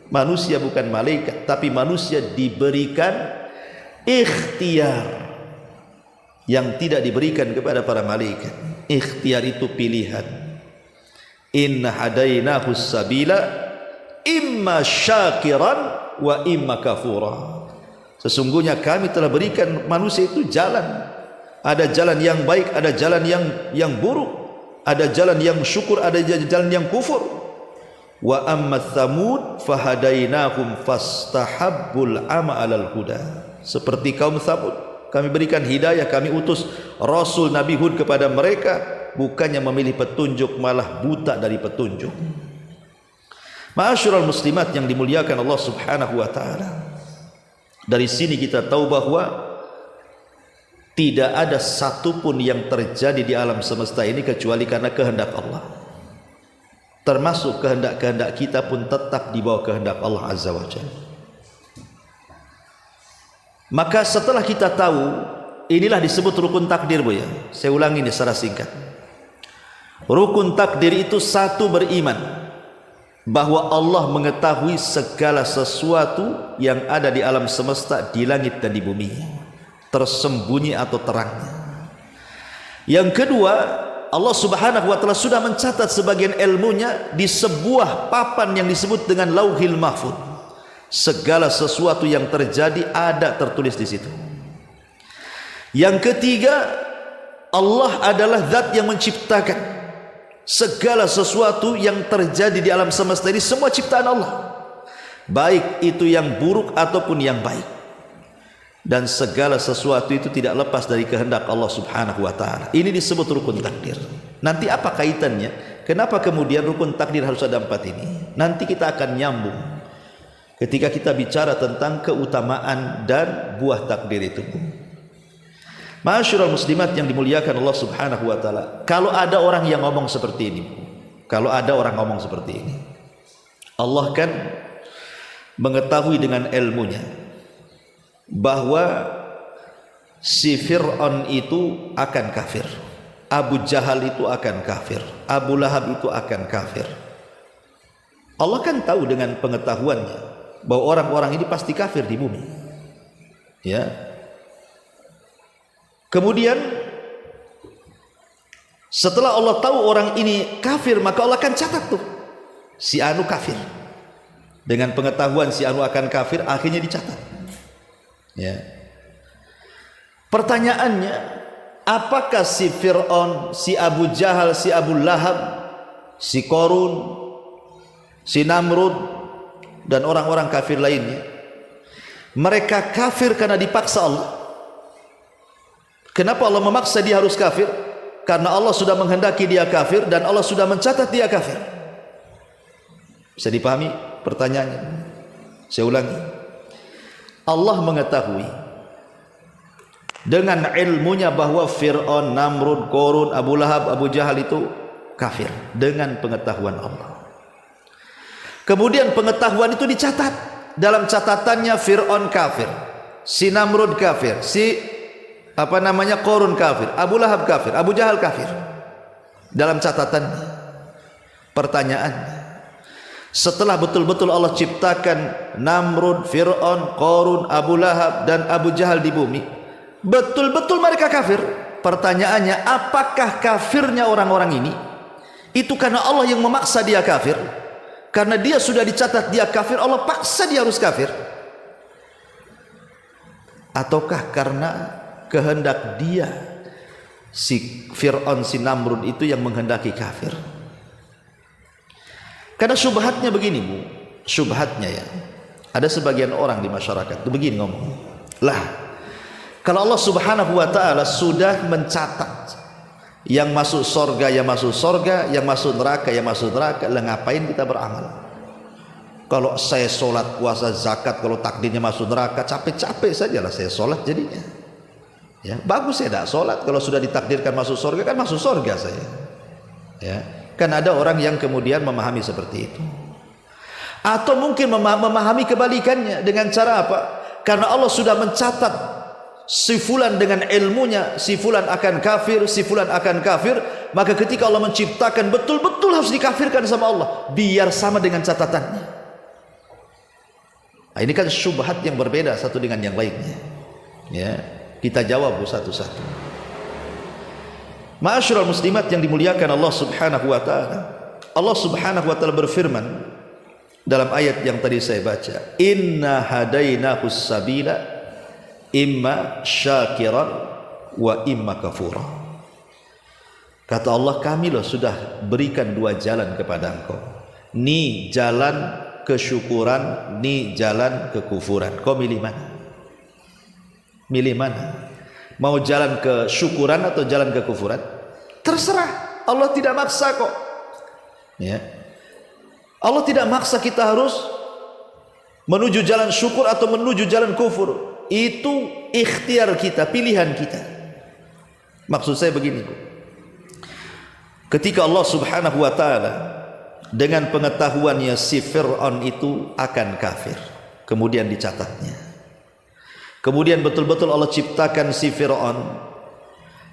Speaker 1: Manusia bukan malaikat, tapi manusia diberikan ikhtiar yang tidak diberikan kepada para malaikat. Ikhtiar itu pilihan. Inna hadainahu sabila imma syakiran wa imma kafura. Sesungguhnya kami telah berikan manusia itu jalan. Ada jalan yang baik, ada jalan yang buruk, ada jalan yang syukur, ada jalan yang kufur. Wa amma thamud fahadainahum fastahabbul ama 'alal huda. Seperti kaum Tsamud, kami berikan hidayah, kami utus Rasul Nabi Hud kepada mereka, bukannya memilih petunjuk, malah buta dari petunjuk. Ma'asyiral muslimat yang dimuliakan Allah Subhanahu wa taala. Dari sini kita tahu bahwa tidak ada satupun yang terjadi di alam semesta ini kecuali karena kehendak Allah. termasuk kehendak-kehendak kita pun tetap di bawah kehendak Allah Azza wa Jalla. Maka setelah kita tahu, inilah disebut rukun takdir, Bu ya. Saya ulangi ini secara singkat. Rukun takdir itu satu, beriman bahwa Allah mengetahui segala sesuatu yang ada di alam semesta, di langit dan di bumi, tersembunyi atau terangnya. Yang kedua, Allah Subhanahu wa taala sudah mencatat sebagian ilmunya di sebuah papan yang disebut dengan Lauhil Mahfuz. Segala sesuatu yang terjadi ada tertulis di situ. Yang ketiga, Allah adalah zat yang menciptakan segala sesuatu yang terjadi di alam semesta ini, semua ciptaan Allah, baik itu yang buruk ataupun yang baik. Dan segala sesuatu itu tidak lepas dari kehendak Allah Subhanahu wa taala. Ini disebut rukun takdir. Nanti apa kaitannya? Kenapa kemudian rukun takdir harus ada 4 ini? Nanti kita akan nyambung ketika kita bicara tentang keutamaan dan buah takdir itu. Ma'asyiral muslimat yang dimuliakan Allah Subhanahu wa taala, kalau ada orang yang ngomong seperti ini, kalau ada orang ngomong seperti ini, Allah kan mengetahui dengan ilmunya bahwa si Fir'aun itu akan kafir, Abu Jahal itu akan kafir, Abu Lahab itu akan kafir. Allah kan tahu dengan pengetahuannya bahwa orang-orang ini pasti kafir di bumi, ya. Kemudian setelah Allah tahu orang ini kafir, maka Allah akan catat tuh si anu kafir. Dengan pengetahuan si anu akan kafir, akhirnya dicatat. Ya. Pertanyaannya, apakah si Fir'aun, si Abu Jahal, si Abu Lahab, si Qarun, si Namrud dan orang-orang kafir lainnya, mereka kafir karena dipaksa Allah? Kenapa Allah memaksa dia harus kafir? Karena Allah sudah menghendaki dia kafir dan Allah sudah mencatat dia kafir. Bisa dipahami pertanyaannya? Saya ulangi. Allah mengetahui dengan ilmunya bahwa Fir'aun, Namrud, Qarun, Abu Lahab, Abu Jahal itu kafir dengan pengetahuan Allah. Kemudian pengetahuan itu dicatat dalam catatannya. Fir'aun kafir, si Namrud kafir, si Qarun kafir, Abu Lahab kafir, Abu Jahal kafir, dalam catatannya. Pertanyaannya, setelah betul-betul Allah ciptakan Namrud, Fir'aun, Qarun, Abu Lahab dan Abu Jahal di bumi, betul-betul mereka kafir. Pertanyaannya, apakah kafirnya orang-orang ini itu karena Allah yang memaksa dia kafir? Karena dia sudah dicatat dia kafir, Allah paksa dia harus kafir? Ataukah karena kehendak dia, si Fir'aun, si Namrud itu yang menghendaki kafir? Karena syubhatnya begini, Bu, syubhatnya ya, ada sebagian orang di masyarakat itu begini ngomong, lah kalau Allah Subhanahu wa taala sudah mencatat yang masuk sorga ya masuk sorga, yang masuk neraka ya masuk neraka, lah ngapain kita beramal? Kalau saya sholat, puasa, zakat, kalau takdirnya masuk neraka, capek-capek sajalah saya sholat jadinya. Ya, bagus saya tidak sholat, kalau sudah ditakdirkan masuk surga kan masuk surga saya. Ya, kan ada orang yang kemudian memahami seperti itu. Atau mungkin memahami kebalikannya dengan cara apa? Karena Allah sudah mencatat si fulan dengan ilmunya, si fulan akan kafir, si fulan akan kafir, maka ketika Allah menciptakan betul-betul harus dikafirkan sama Allah, biar sama dengan catatannya. Nah, ini kan syubhat yang berbeda satu dengan yang lainnya. Ya. Kita jawab satu-satu. Ma'asyiral muslimat yang dimuliakan Allah Subhanahu wa taala. Allah Subhanahu wa taala berfirman dalam ayat yang tadi saya baca, "Inna hadainahus sabila imma syakiran wa imma kafura." Kata Allah, kami loh sudah berikan 2 jalan kepada engkau. Ni jalan kesyukuran, ni jalan kekufuran. Kau milih mana? Milih mana? Mau jalan kesyukuran atau jalan kekufuran? Terserah. Allah tidak maksa kok. Ya. Allah tidak maksa kita harus menuju jalan syukur atau menuju jalan kufur. Itu ikhtiar kita, pilihan kita. Maksud saya begini, ketika Allah Subhanahu wa taala dengan pengetahuannya si Fir'aun itu akan kafir. Kemudian dicatatnya. Kemudian betul-betul Allah ciptakan si Fir'aun.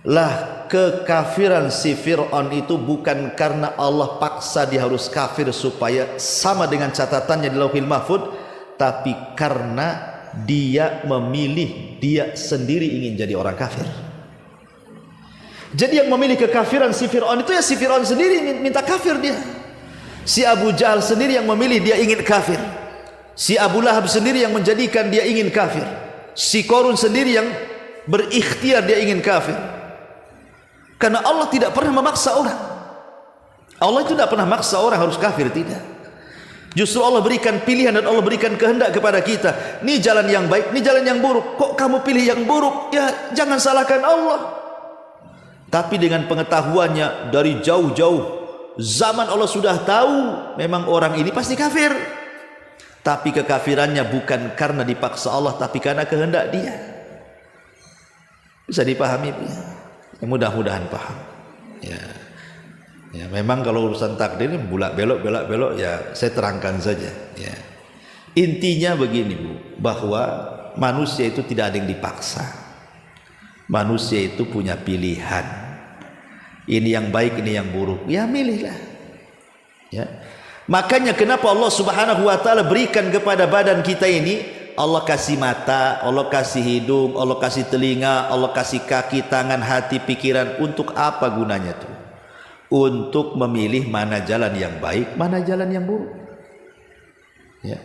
Speaker 1: Lah kekafiran si Fir'aun itu bukan karena Allah paksa dia harus kafir supaya sama dengan catatannya di Lauhil Mahfud, tapi karena dia memilih, dia sendiri ingin jadi orang kafir. Jadi yang memilih kekafiran si Fir'aun itu ya si Fir'aun sendiri minta kafir dia. Si Abu Jahal sendiri yang memilih dia ingin kafir. Si Abu Lahab sendiri yang menjadikan dia ingin kafir. Si Qarun sendiri yang berikhtiar dia ingin kafir. Karena Allah tidak pernah memaksa orang. Allah itu tidak pernah maksa orang harus kafir, tidak. Justru Allah berikan pilihan dan Allah berikan kehendak kepada kita. Ini jalan yang baik, ini jalan yang buruk. Kok kamu pilih yang buruk? Ya jangan salahkan Allah. Tapi dengan pengetahuannya dari jauh-jauh zaman Allah sudah tahu memang orang ini pasti kafir. Tapi kekafirannya bukan karena dipaksa Allah, tapi karena kehendak dia. Bisa dipahami ya? Mudah-mudahan paham. Ya, memang kalau urusan takdir ini belak-belok ya saya terangkan saja. Ya. Intinya begini Bu, bahwa manusia itu tidak ada yang dipaksa. Manusia itu punya pilihan. Ini yang baik, ini yang buruk. Ya milihlah. Ya. Makanya kenapa Allah Subhanahu wa taala berikan kepada badan kita ini, Allah kasih mata, Allah kasih hidung, Allah kasih telinga, Allah kasih kaki, tangan, hati, pikiran. Untuk apa gunanya tuh? Untuk memilih mana jalan yang baik, mana jalan yang buruk. Ya.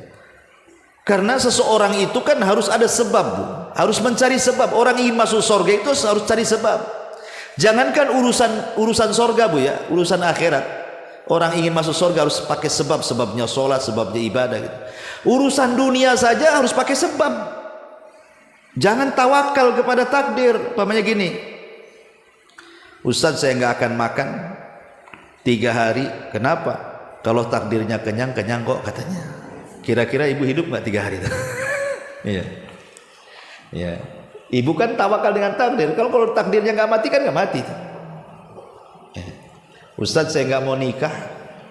Speaker 1: Karena seseorang itu kan harus ada sebab Bu. Harus mencari sebab. Orang ingin masuk surga itu harus cari sebab. Jangankan urusan surga Bu ya, urusan akhirat. Orang ingin masuk surga harus pakai sebab, sebabnya sholat, sebabnya ibadah gitu. Urusan dunia saja harus pakai sebab. Jangan tawakal kepada takdir. Umpamanya gini, Ustaz saya nggak akan makan 3 hari. Kenapa? Kalau takdirnya kenyang kok katanya. Kira-kira ibu hidup nggak 3 hari? Iya. Ya. Ibu kan tawakal dengan takdir. Kalau takdirnya nggak mati kan nggak mati. Ustaz saya nggak mau nikah.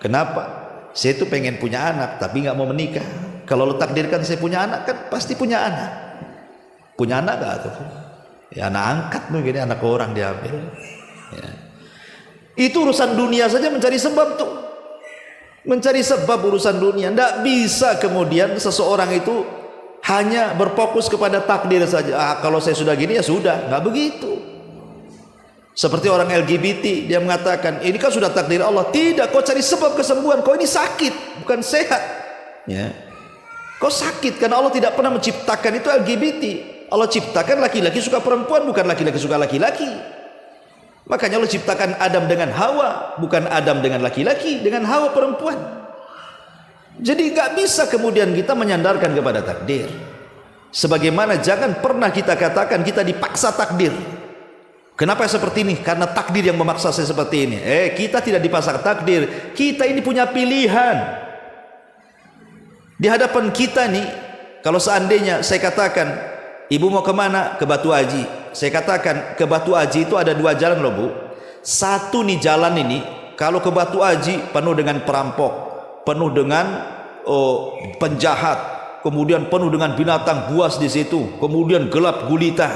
Speaker 1: Kenapa? Saya itu pengen punya anak tapi nggak mau menikah. Kalau lo takdirkan saya punya anak kan pasti punya anak. Punya anak gak tuh? Ya anak angkat mungkin, anak orang diambil. Ya. Itu urusan dunia saja mencari sebab tuh. Mencari sebab urusan dunia. Tidak bisa kemudian seseorang itu hanya berfokus kepada takdir saja. Kalau saya sudah gini ya sudah. Nggak begitu. Seperti orang LGBT, dia mengatakan ini kan sudah takdir Allah. Tidak, kau cari sebab kesembuhan. Kau ini sakit, bukan sehat. Ya. Kau sakit karena Allah tidak pernah menciptakan itu LGBT. Allah ciptakan laki-laki suka perempuan, bukan laki-laki suka laki-laki. Makanya Allah ciptakan Adam dengan Hawa, bukan Adam dengan laki-laki, dengan Hawa perempuan. Jadi nggak bisa kemudian kita menyandarkan kepada takdir. Sebagaimana jangan pernah kita katakan kita dipaksa takdir. Kenapa seperti ini? Karena takdir yang memaksa saya seperti ini. Kita tidak dipaksa takdir. Kita ini punya pilihan. Di hadapan kita nih, kalau seandainya saya katakan, ibu mau kemana? Ke Batu Aji. Saya katakan, ke Batu Aji itu ada 2 jalan loh Bu. Satu nih jalan ini, kalau ke Batu Aji penuh dengan perampok, penuh dengan penjahat, kemudian penuh dengan binatang buas di situ, kemudian gelap gulita.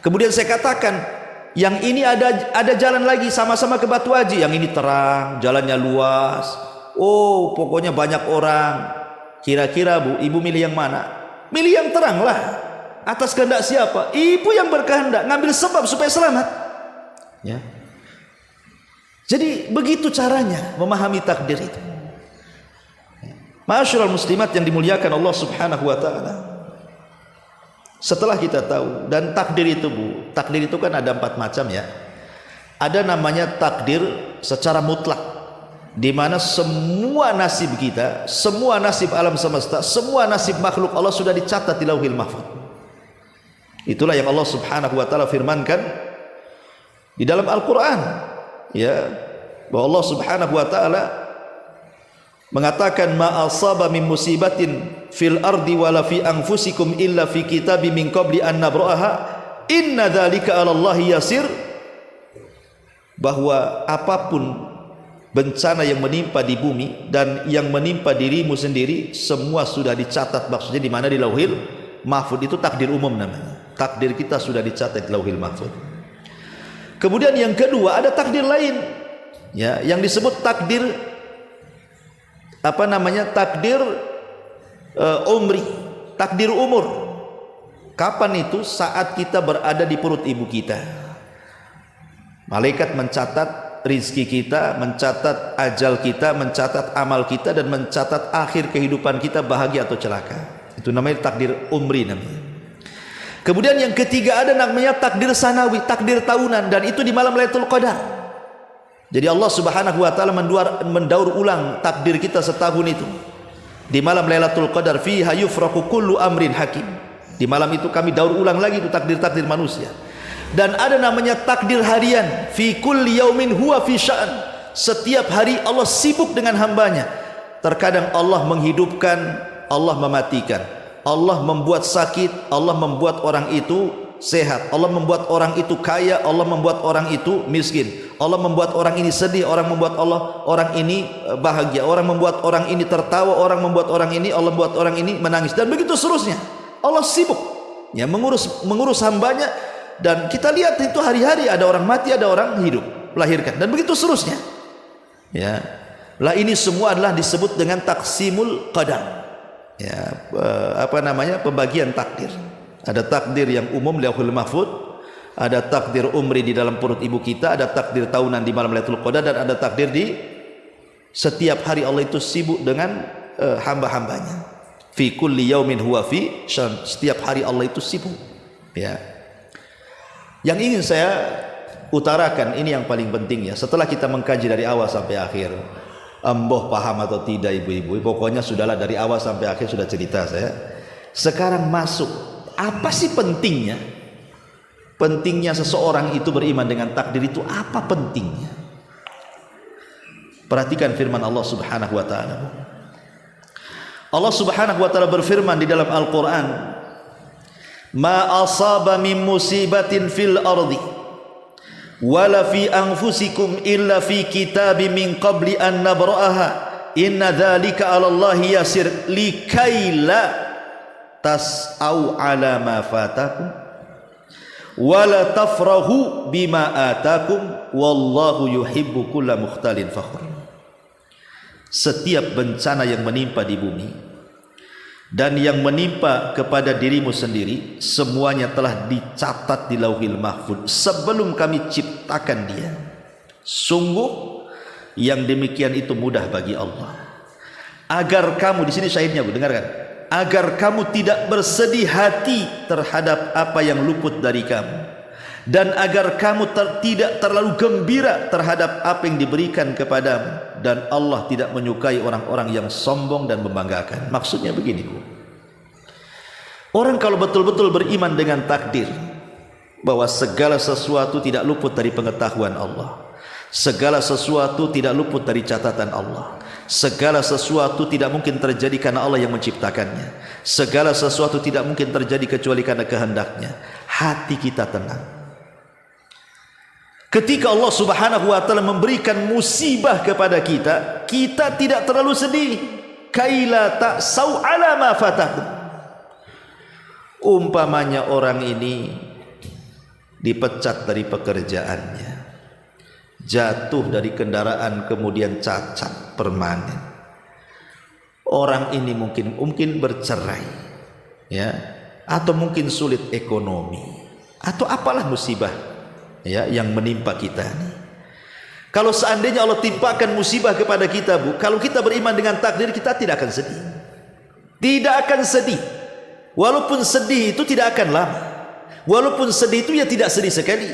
Speaker 1: Kemudian saya katakan, yang ini ada jalan lagi sama-sama ke Batu Aji. Yang ini terang, jalannya luas. Oh, pokoknya banyak orang. Kira-kira Bu, ibu milih yang mana? Milih yang terang lah. Atas kehendak siapa? Ibu yang berkehendak, ngambil sebab supaya selamat. Ya. Jadi begitu caranya memahami takdir itu. Ma'asyiral muslimat yang dimuliakan Allah Subhanahu wa taala. Setelah kita tahu, dan takdir itu Bu, takdir itu kan ada 4 macam ya. Ada namanya takdir secara mutlak, di mana semua nasib kita, semua nasib alam semesta, semua nasib makhluk Allah sudah dicatat di Lauhil Mahfuz. Itulah yang Allah Subhanahu wa taala firmankan di dalam Al-Qur'an, ya, bahwa Allah Subhanahu wa taala mengatakan ma asaba min musibatin fil ardi wala fi anfusikum illa fi kitabim min qabli an nabra'aha inna dzalika 'ala Allahi yasir. Bahwa apapun bencana yang menimpa di bumi dan yang menimpa dirimu sendiri semua sudah dicatat. Maksudnya di mana? Di Lauhil Mahfuz. Itu takdir umum namanya. Takdir kita sudah dicatat di Lauhil Mahfuz. Kemudian yang kedua ada takdir lain, ya, yang disebut takdir takdir umri, takdir umur. Kapan itu? Saat kita berada di perut ibu kita. Malaikat mencatat rizki kita, mencatat ajal kita, mencatat amal kita, dan mencatat akhir kehidupan kita bahagia atau celaka. Itu namanya takdir umri namanya. Kemudian yang ketiga ada namanya takdir sanawi, takdir tahunan, dan itu di malam Lailatul Qadar. Jadi Allah Subhanahu wa taala mendaur ulang takdir kita setahun itu. Di malam Lailatul Qadar fiha yufraqu kullu amrin hakim. Di malam itu kami daur ulang lagi itu takdir-takdir manusia. Dan ada namanya takdir harian, fi kulli yaumin huwa fi sya'an. Setiap hari Allah sibuk dengan hambanya. Terkadang Allah menghidupkan, Allah mematikan. Allah membuat sakit, Allah membuat orang itu sehat, Allah membuat orang itu kaya, Allah membuat orang itu miskin, Allah membuat orang ini sedih, orang membuat orang ini bahagia, orang membuat orang ini tertawa, orang membuat orang ini, Allah membuat orang ini menangis, dan begitu seterusnya. Allah sibuk ya mengurus hambanya, dan kita lihat itu hari-hari ada orang mati, ada orang hidup, melahirkan, dan begitu seterusnya. Ya, lah ini semua adalah disebut dengan taksimul qadar. Ya, pembagian takdir. Ada takdir yang umum di Lauhul Mahfuz, ada takdir umri di dalam perut ibu kita, ada takdir tahunan di malam Lailatul Qadar, dan ada takdir di setiap hari. Allah itu sibuk dengan hamba-hambanya. Fi kulli yaumin huwa fi sya'an. Setiap hari Allah itu sibuk. Ya. Yang ingin saya utarakan ini yang paling penting ya. Setelah kita mengkaji dari awal sampai akhir, emboh paham atau tidak ibu-ibu, pokoknya sudahlah dari awal sampai akhir sudah cerita saya. Sekarang masuk, apa sih pentingnya? Pentingnya seseorang itu beriman dengan takdir itu apa pentingnya? Perhatikan firman Allah Subhanahu wa taala. Allah Subhanahu wa taala berfirman di dalam Al-Qur'an, "Ma asaba min musibatin fil ardi wala fi anfusikum illa fi kitabim min qabli an nabra'aha inna dzalika 'ala Allahi yasir likaila tas'au 'ala ma fatakum wala tafrahu bima atakum wallahu yuhibbu kulla mukhtalin fakhur." Setiap bencana yang menimpa di bumi dan yang menimpa kepada dirimu sendiri semuanya telah dicatat di Lauhil Mahfuz sebelum kami ciptakan dia. Sungguh yang demikian itu mudah bagi Allah. Agar kamu, di sini syahidnya Bu, dengarkan. Agar kamu tidak bersedih hati terhadap apa yang luput dari kamu, dan agar kamu tidak terlalu gembira terhadap apa yang diberikan kepadamu, dan Allah tidak menyukai orang-orang yang sombong dan membanggakan. Maksudnya begini Bu, orang kalau betul-betul beriman dengan takdir bahwa segala sesuatu tidak luput dari pengetahuan Allah, segala sesuatu tidak luput dari catatan Allah, segala sesuatu tidak mungkin terjadi karena Allah yang menciptakannya, segala sesuatu tidak mungkin terjadi kecuali karena kehendaknya, hati kita tenang. Ketika Allah Subhanahu wa taala memberikan musibah kepada kita, kita tidak terlalu sedih. Kaila ta'sau 'ala ma fatakum. Umpamanya orang ini dipecat dari pekerjaannya, jatuh dari kendaraan kemudian cacat permanen. Orang ini mungkin bercerai, ya, atau mungkin sulit ekonomi, atau apalah musibah ya yang menimpa kita ini. Kalau seandainya Allah timpakan musibah kepada kita Bu, kalau kita beriman dengan takdir, kita tidak akan sedih. Tidak akan sedih. Walaupun sedih itu tidak akan lama. Walaupun sedih itu ya tidak sedih sekali.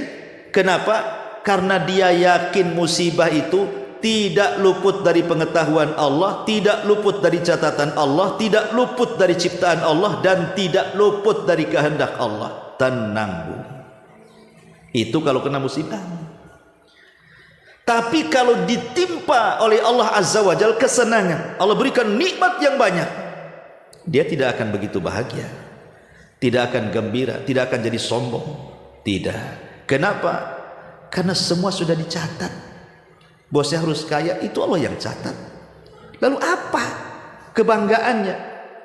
Speaker 1: Kenapa? Karena dia yakin musibah itu tidak luput dari pengetahuan Allah, tidak luput dari catatan Allah, tidak luput dari ciptaan Allah, dan tidak luput dari kehendak Allah. Tenang Bu. Itu kalau kena musibah. Tapi kalau ditimpa oleh Allah Azza wa Jalla kesenangan, Allah berikan nikmat yang banyak, dia tidak akan begitu bahagia, tidak akan gembira, tidak akan jadi sombong. Tidak. Kenapa? Karena semua sudah dicatat. bosnya harus kaya, itu Allah yang catat. Lalu apa kebanggaannya?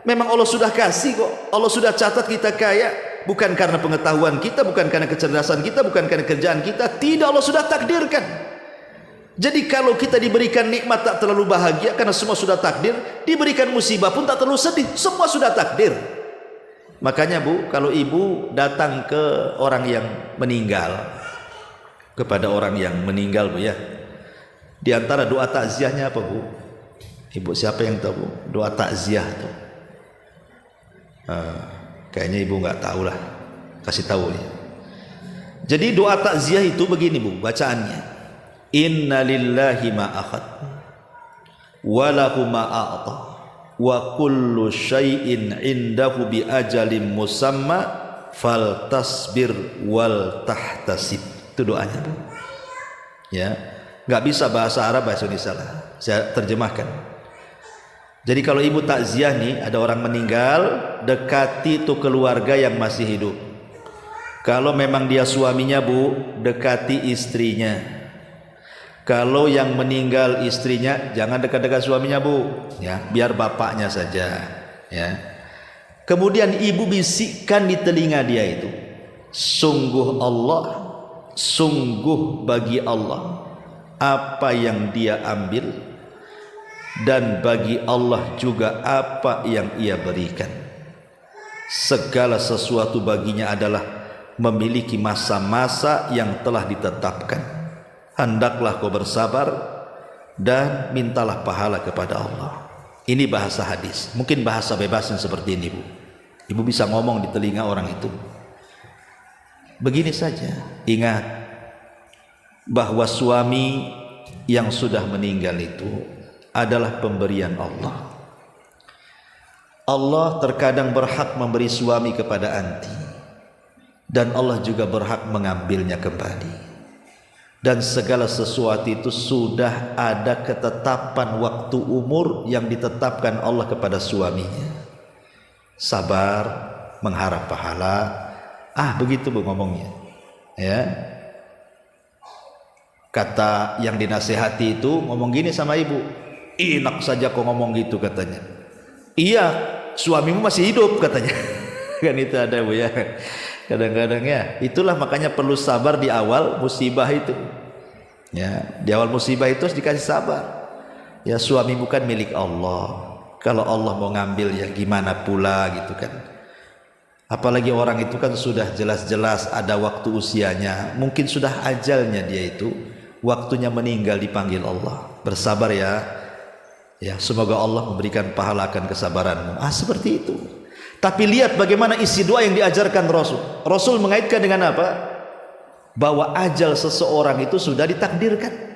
Speaker 1: Memang Allah sudah kasih kok, Allah sudah catat kita kaya, bukan karena pengetahuan kita, bukan karena kecerdasan kita, bukan karena kerjaan kita, tidak, Allah sudah takdirkan. Jadi kalau kita diberikan nikmat tak terlalu bahagia karena semua sudah takdir, diberikan musibah pun tak terlalu sedih, semua sudah takdir. Makanya Bu, kalau ibu datang ke orang yang meninggal, kepada orang yang meninggal Bu ya, di antara doa takziahnya apa Bu? Ibu siapa yang tahu Bu? Doa takziah tuh. Kayaknya ibu nggak tahu lah, kasih tahu ya. Jadi doa takziah itu begini Bu, bacaannya. Inna lillahi ma akhad wa lahu ma a'ta wa kullu syai'in indahu bi ajalin musamma fal tasbir wal tahtasib. Itu doanya Bu. Ya, nggak bisa bahasa Arab, bahasa Indonesia lah, saya terjemahkan. Jadi kalau ibu takziah nih, ada orang meninggal, dekati itu keluarga yang masih hidup. Kalau memang dia suaminya Bu, dekati istrinya. Kalau yang meninggal istrinya, jangan dekat-dekat suaminya Bu, ya, biar bapaknya saja, ya. Kemudian ibu bisikkan di telinga dia itu, sungguh Allah, sungguh bagi Allah apa yang dia ambil, dan bagi Allah juga apa yang ia berikan. Segala sesuatu baginya adalah memiliki masa-masa yang telah ditetapkan. Hendaklah kau bersabar dan mintalah pahala kepada Allah. Ini bahasa hadis. Mungkin bahasa bebasnya seperti ini Bu. Ibu bisa ngomong di telinga orang itu. Begini saja, ingat bahwa suami yang sudah meninggal itu adalah pemberian Allah. Allah terkadang berhak memberi suami kepada anti, dan Allah juga berhak mengambilnya kembali. Dan segala sesuatu itu sudah ada ketetapan waktu umur yang ditetapkan Allah kepada suaminya. Sabar, mengharap pahala. Begitu Bu ngomongnya. Ya. Kata yang dinasehati itu ngomong gini sama ibu, enak saja kau ngomong gitu katanya. Iya, suamimu masih hidup katanya. Kan itu ada Bu ya. Kadang-kadang ya, itulah makanya perlu sabar di awal musibah itu. Ya, di awal musibah itu harus dikasih sabar. Ya, suami bukan milik Allah. Kalau Allah mau ngambil ya gimana pula gitu kan. Apalagi orang itu kan sudah jelas-jelas ada waktu usianya. Mungkin sudah ajalnya dia itu, waktunya meninggal dipanggil Allah. Bersabar ya. Ya, semoga Allah memberikan pahala akan kesabaranmu. Seperti itu. Tapi lihat bagaimana isi doa yang diajarkan Rasul. Rasul mengaitkan dengan apa? Bahwa ajal seseorang itu sudah ditakdirkan.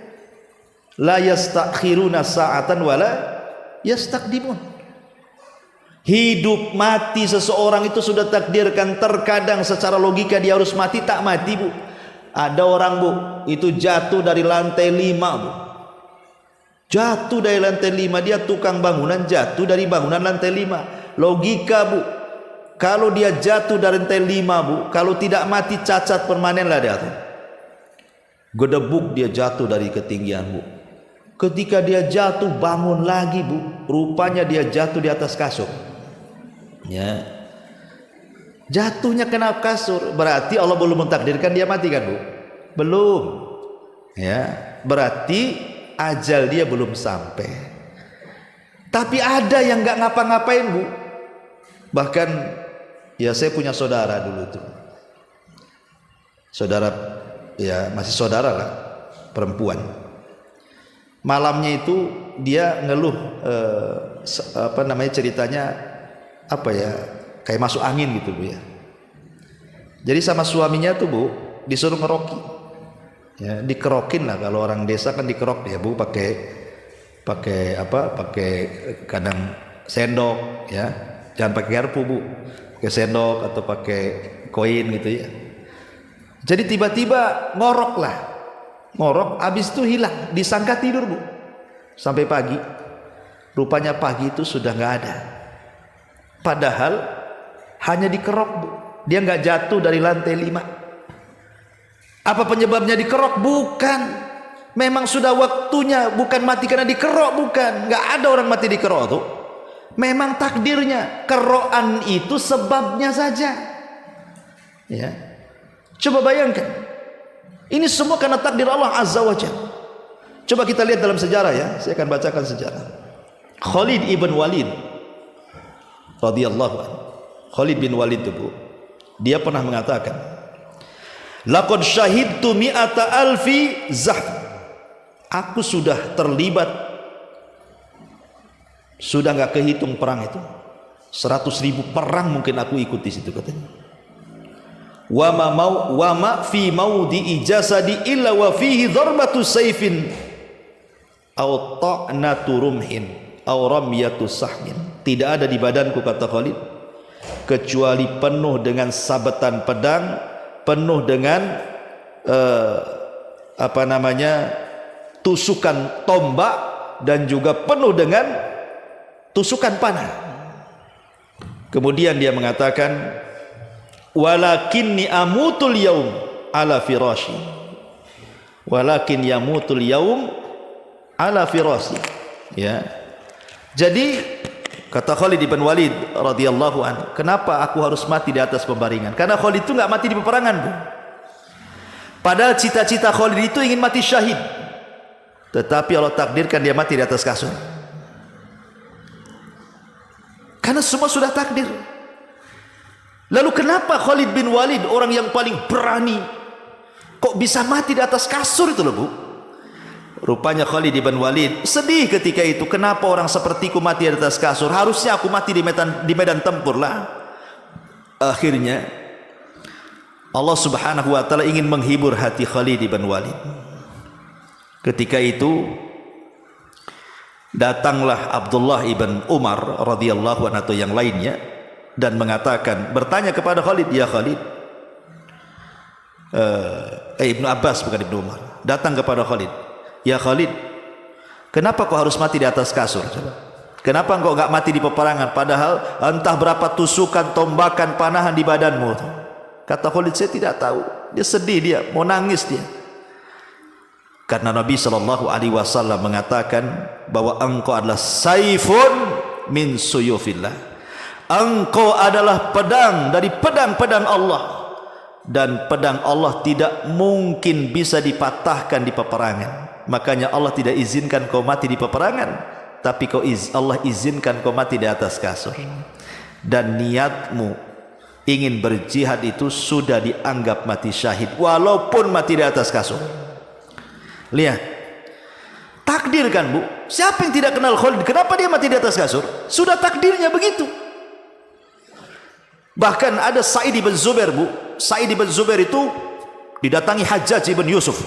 Speaker 1: La yastakhiruna sa'atan wala yastaqdimun. Hidup mati seseorang itu sudah takdirkan. Terkadang secara logika dia harus mati, tak mati Bu. Ada orang Bu, itu jatuh dari lantai 5 Bu. Jatuh dari lantai 5, dia tukang bangunan, jatuh dari bangunan lantai 5. Logika Bu, kalau dia jatuh dari lantai 5 Bu, kalau tidak mati cacat permanen lah dia tuh. Gedebuk dia jatuh dari ketinggian Bu. Ketika dia jatuh bangun lagi Bu, rupanya dia jatuh di atas kasur. Ya. Jatuhnya kena kasur, berarti Allah belum mentakdirkan dia mati kan Bu? Belum. Ya, berarti ajal dia belum sampai. Tapi ada yang nggak ngapa-ngapain Bu. Bahkan ya saya punya saudara dulu tuh. Saudara ya masih saudara lah, perempuan. Malamnya itu dia ngeluh ceritanya apa ya? Kayak masuk angin gitu Bu ya. Jadi sama suaminya tuh Bu disuruh ngeroki. Ya, dikerokin lah, kalau orang desa kan dikerok ya Bu, pakai kadang sendok ya. Jangan pakai garpu Bu, pakai sendok atau pakai koin gitu ya. Jadi tiba-tiba ngorok, habis itu hilang, disangka tidur Bu, sampai pagi. Rupanya pagi itu sudah nggak ada. Padahal hanya dikerok Bu, dia nggak jatuh dari lantai 5. Apa penyebabnya dikerok? Bukan, Memang sudah waktunya, bukan mati karena dikerok, bukan. Nggak ada orang mati dikerok tuh. Memang takdirnya. Kerokan itu sebabnya saja. Ya. Coba bayangkan. Ini semua karena takdir Allah Azza wa Jalla. Coba kita lihat dalam sejarah ya. Saya akan bacakan sejarah. Khalid ibn Walid radhiyallahu anhu. Khalid bin Walid itu, dia pernah mengatakan, laqad syahidtu mi'ata alfi zahf. Aku sudah terlibat, sudah nggak kehitung perang itu, 100.000 perang mungkin aku ikut di situ katanya. Wa ma fi maudi ijasadi illa wa fihi darbatu sayfin aw ta'natu rumhin aw ramyatu sahmin. Tidak ada di badanku, kata Khalid, kecuali penuh dengan sabetan pedang, penuh dengan tusukan tombak, dan juga penuh dengan tusukan panah. Kemudian dia mengatakan, walakinni amutul yaum ala firashi, walakin yamutul yaum ala firashi. Ya. Jadi kata Khalid bin Walid radhiyallahu anhu, kenapa aku harus mati di atas pembaringan? Karena Khalid itu enggak mati di peperangan, Bu. Padahal cita-cita Khalid itu ingin mati syahid. Tetapi Allah takdirkan dia mati di atas kasur. Karena semua sudah takdir. Lalu kenapa Khalid bin Walid, orang yang paling berani, kok bisa mati di atas kasur itu loh, Bu? Rupanya Khalid bin Walid sedih ketika itu. Kenapa orang sepertiku mati di atas kasur? Harusnya aku mati di medan tempur lah. Akhirnya Allah Subhanahu wa taala ingin menghibur hati Khalid bin Walid. Ketika itu datanglah Abdullah ibn Umar radhiyallahu anhu atau yang lainnya dan mengatakan, bertanya kepada Khalid, ya Khalid, Ibnu Abbas bukan Ibnu Umar, datang kepada Khalid, ya Khalid, kenapa kau harus mati di atas kasur? Kenapa engkau enggak mati di peperangan, padahal entah berapa tusukan, tombakan, panahan di badanmu? Kata Khalid, saya tidak tahu. Dia sedih, dia mau nangis dia. Karena Nabi sallallahu alaihi wasallam mengatakan bahwa engkau adalah saifun min suyufillah. Engkau adalah pedang dari pedang-pedang Allah, dan pedang Allah tidak mungkin bisa dipatahkan di peperangan. Makanya Allah tidak izinkan kau mati di peperangan, tapi Allah izinkan kau mati di atas kasur. Dan niatmu ingin berjihad itu sudah dianggap mati syahid, walaupun mati di atas kasur. Lihat, takdir kan, Bu. Siapa yang tidak kenal Khalid? Kenapa dia mati di atas kasur? Sudah takdirnya begitu. Bahkan ada Sa'id bin Zubair, Bu. Sa'id bin Zubair itu didatangi Hajjaj bin Yusuf.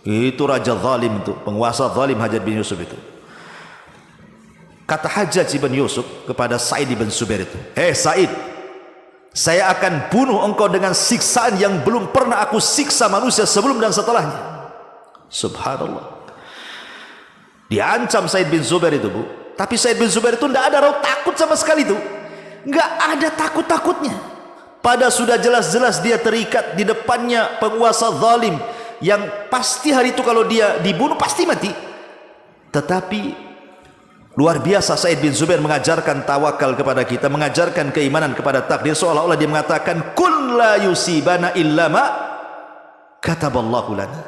Speaker 1: Itu raja zalim itu, penguasa zalim Hajjaj bin Yusuf itu. Kata Hajjaj bin Yusuf kepada Sa'id bin Zubair itu, "Hei Sa'id, saya akan bunuh engkau dengan siksaan yang belum pernah aku siksa manusia sebelum dan setelahnya." Subhanallah. Diancam Sa'id bin Zubair itu, Bu. Tapi Sa'id bin Zubair itu tidak ada raut takut sama sekali itu. Nggak ada takut-takutnya. Pada sudah jelas-jelas dia terikat di depannya penguasa zalim yang pasti hari itu kalau dia dibunuh pasti mati. Tetapi luar biasa Sa'id bin Zubair mengajarkan tawakal kepada kita, mengajarkan keimanan kepada takdir, seolah-olah dia mengatakan kun la yusibana illa ma kataballahu lana.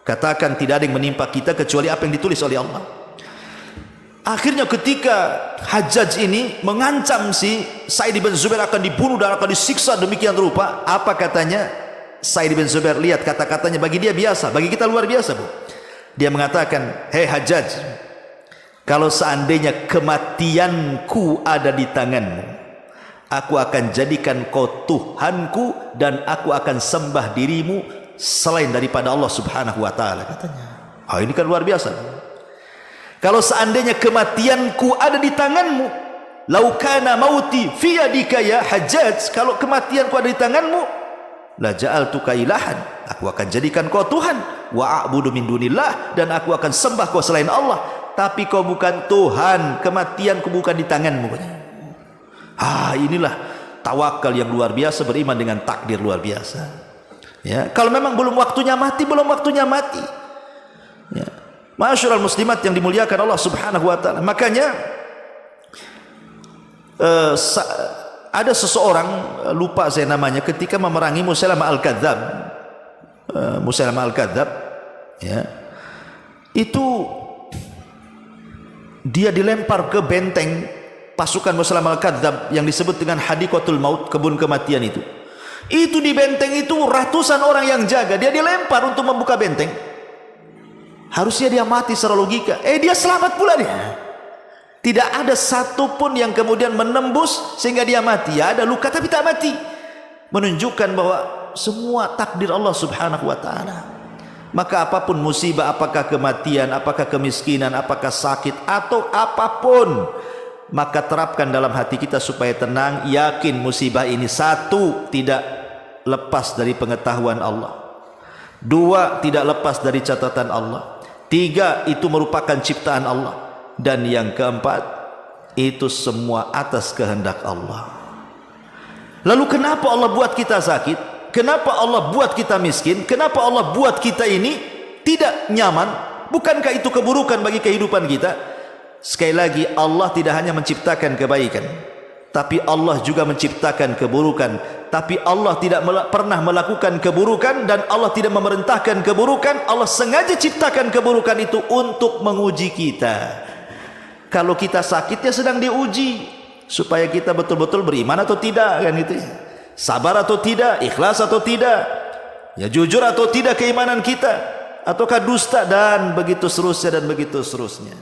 Speaker 1: Katakan tidak ada yang menimpa kita kecuali apa yang ditulis oleh Allah. Akhirnya ketika Hajjaj ini mengancam si Sa'id bin Zubair akan dibunuh dan akan disiksa demikian rupa, apa katanya Sa'id bin Zubair? Lihat kata-katanya, bagi dia biasa, bagi kita luar biasa, Bu. Dia mengatakan, "Hei Hajjaj, kalau seandainya kematianku ada di tanganmu, aku akan jadikan kau Tuhanku dan aku akan sembah dirimu selain daripada Allah Subhanahu wa taala," katanya. Ini kan luar biasa. Kalau seandainya kematianku ada di tanganmu, lau kana mauti fi yadika ya Hajjaj, kalau kematianku ada di tanganmu, la ja'altuka ilahan, aku akan jadikan kau Tuhan, wa a'budu min dunillah, dan aku akan sembah kau selain Allah. Tapi kau bukan Tuhan, kematianku bukan di tanganmu. Inilah tawakal yang luar biasa, beriman dengan takdir luar biasa. Ya, kalau memang belum waktunya mati, belum waktunya mati. Ma'asyiral muslimat yang dimuliakan Allah Subhanahu wa taala. Makanya ada seseorang, lupa saya namanya, ketika memerangi Musailamah al-Kadzdzab. Musailamah al-Kadzdzab, ya, itu dia dilempar ke benteng pasukan Musailamah al-Kadzdzab yang disebut dengan Hadiqatul Maut, kebun kematian itu. Itu di benteng itu ratusan orang yang jaga, dia dilempar untuk membuka benteng. Harusnya dia mati secara logika. Dia selamat pula dia. Tidak ada satupun yang kemudian menembus sehingga dia mati. Ya, ada luka tapi tak mati. Menunjukkan bahwa semua takdir Allah Subhanahu wa taala. Maka apapun musibah, apakah kematian, apakah kemiskinan, apakah sakit atau apapun, maka terapkan dalam hati kita supaya tenang, yakin musibah ini satu, tidak lepas dari pengetahuan Allah. Dua, tidak lepas dari catatan Allah. Tiga, itu merupakan ciptaan Allah. Dan yang keempat, itu semua atas kehendak Allah. Lalu kenapa Allah buat kita sakit? Kenapa Allah buat kita miskin? Kenapa Allah buat kita ini tidak nyaman? Bukankah itu keburukan bagi kehidupan kita? Sekali lagi, Allah tidak hanya menciptakan kebaikan, tapi Allah juga menciptakan keburukan. Tapi Allah tidak pernah melakukan keburukan, dan Allah tidak memerintahkan keburukan. Allah sengaja ciptakan keburukan itu untuk menguji kita. Kalau kita sakit, ya sedang diuji supaya kita betul-betul beriman atau tidak, kan gitu ya. Sabar atau tidak, ikhlas atau tidak, ya jujur atau tidak keimanan kita, ataukah dusta, dan begitu seterusnya dan begitu seterusnya.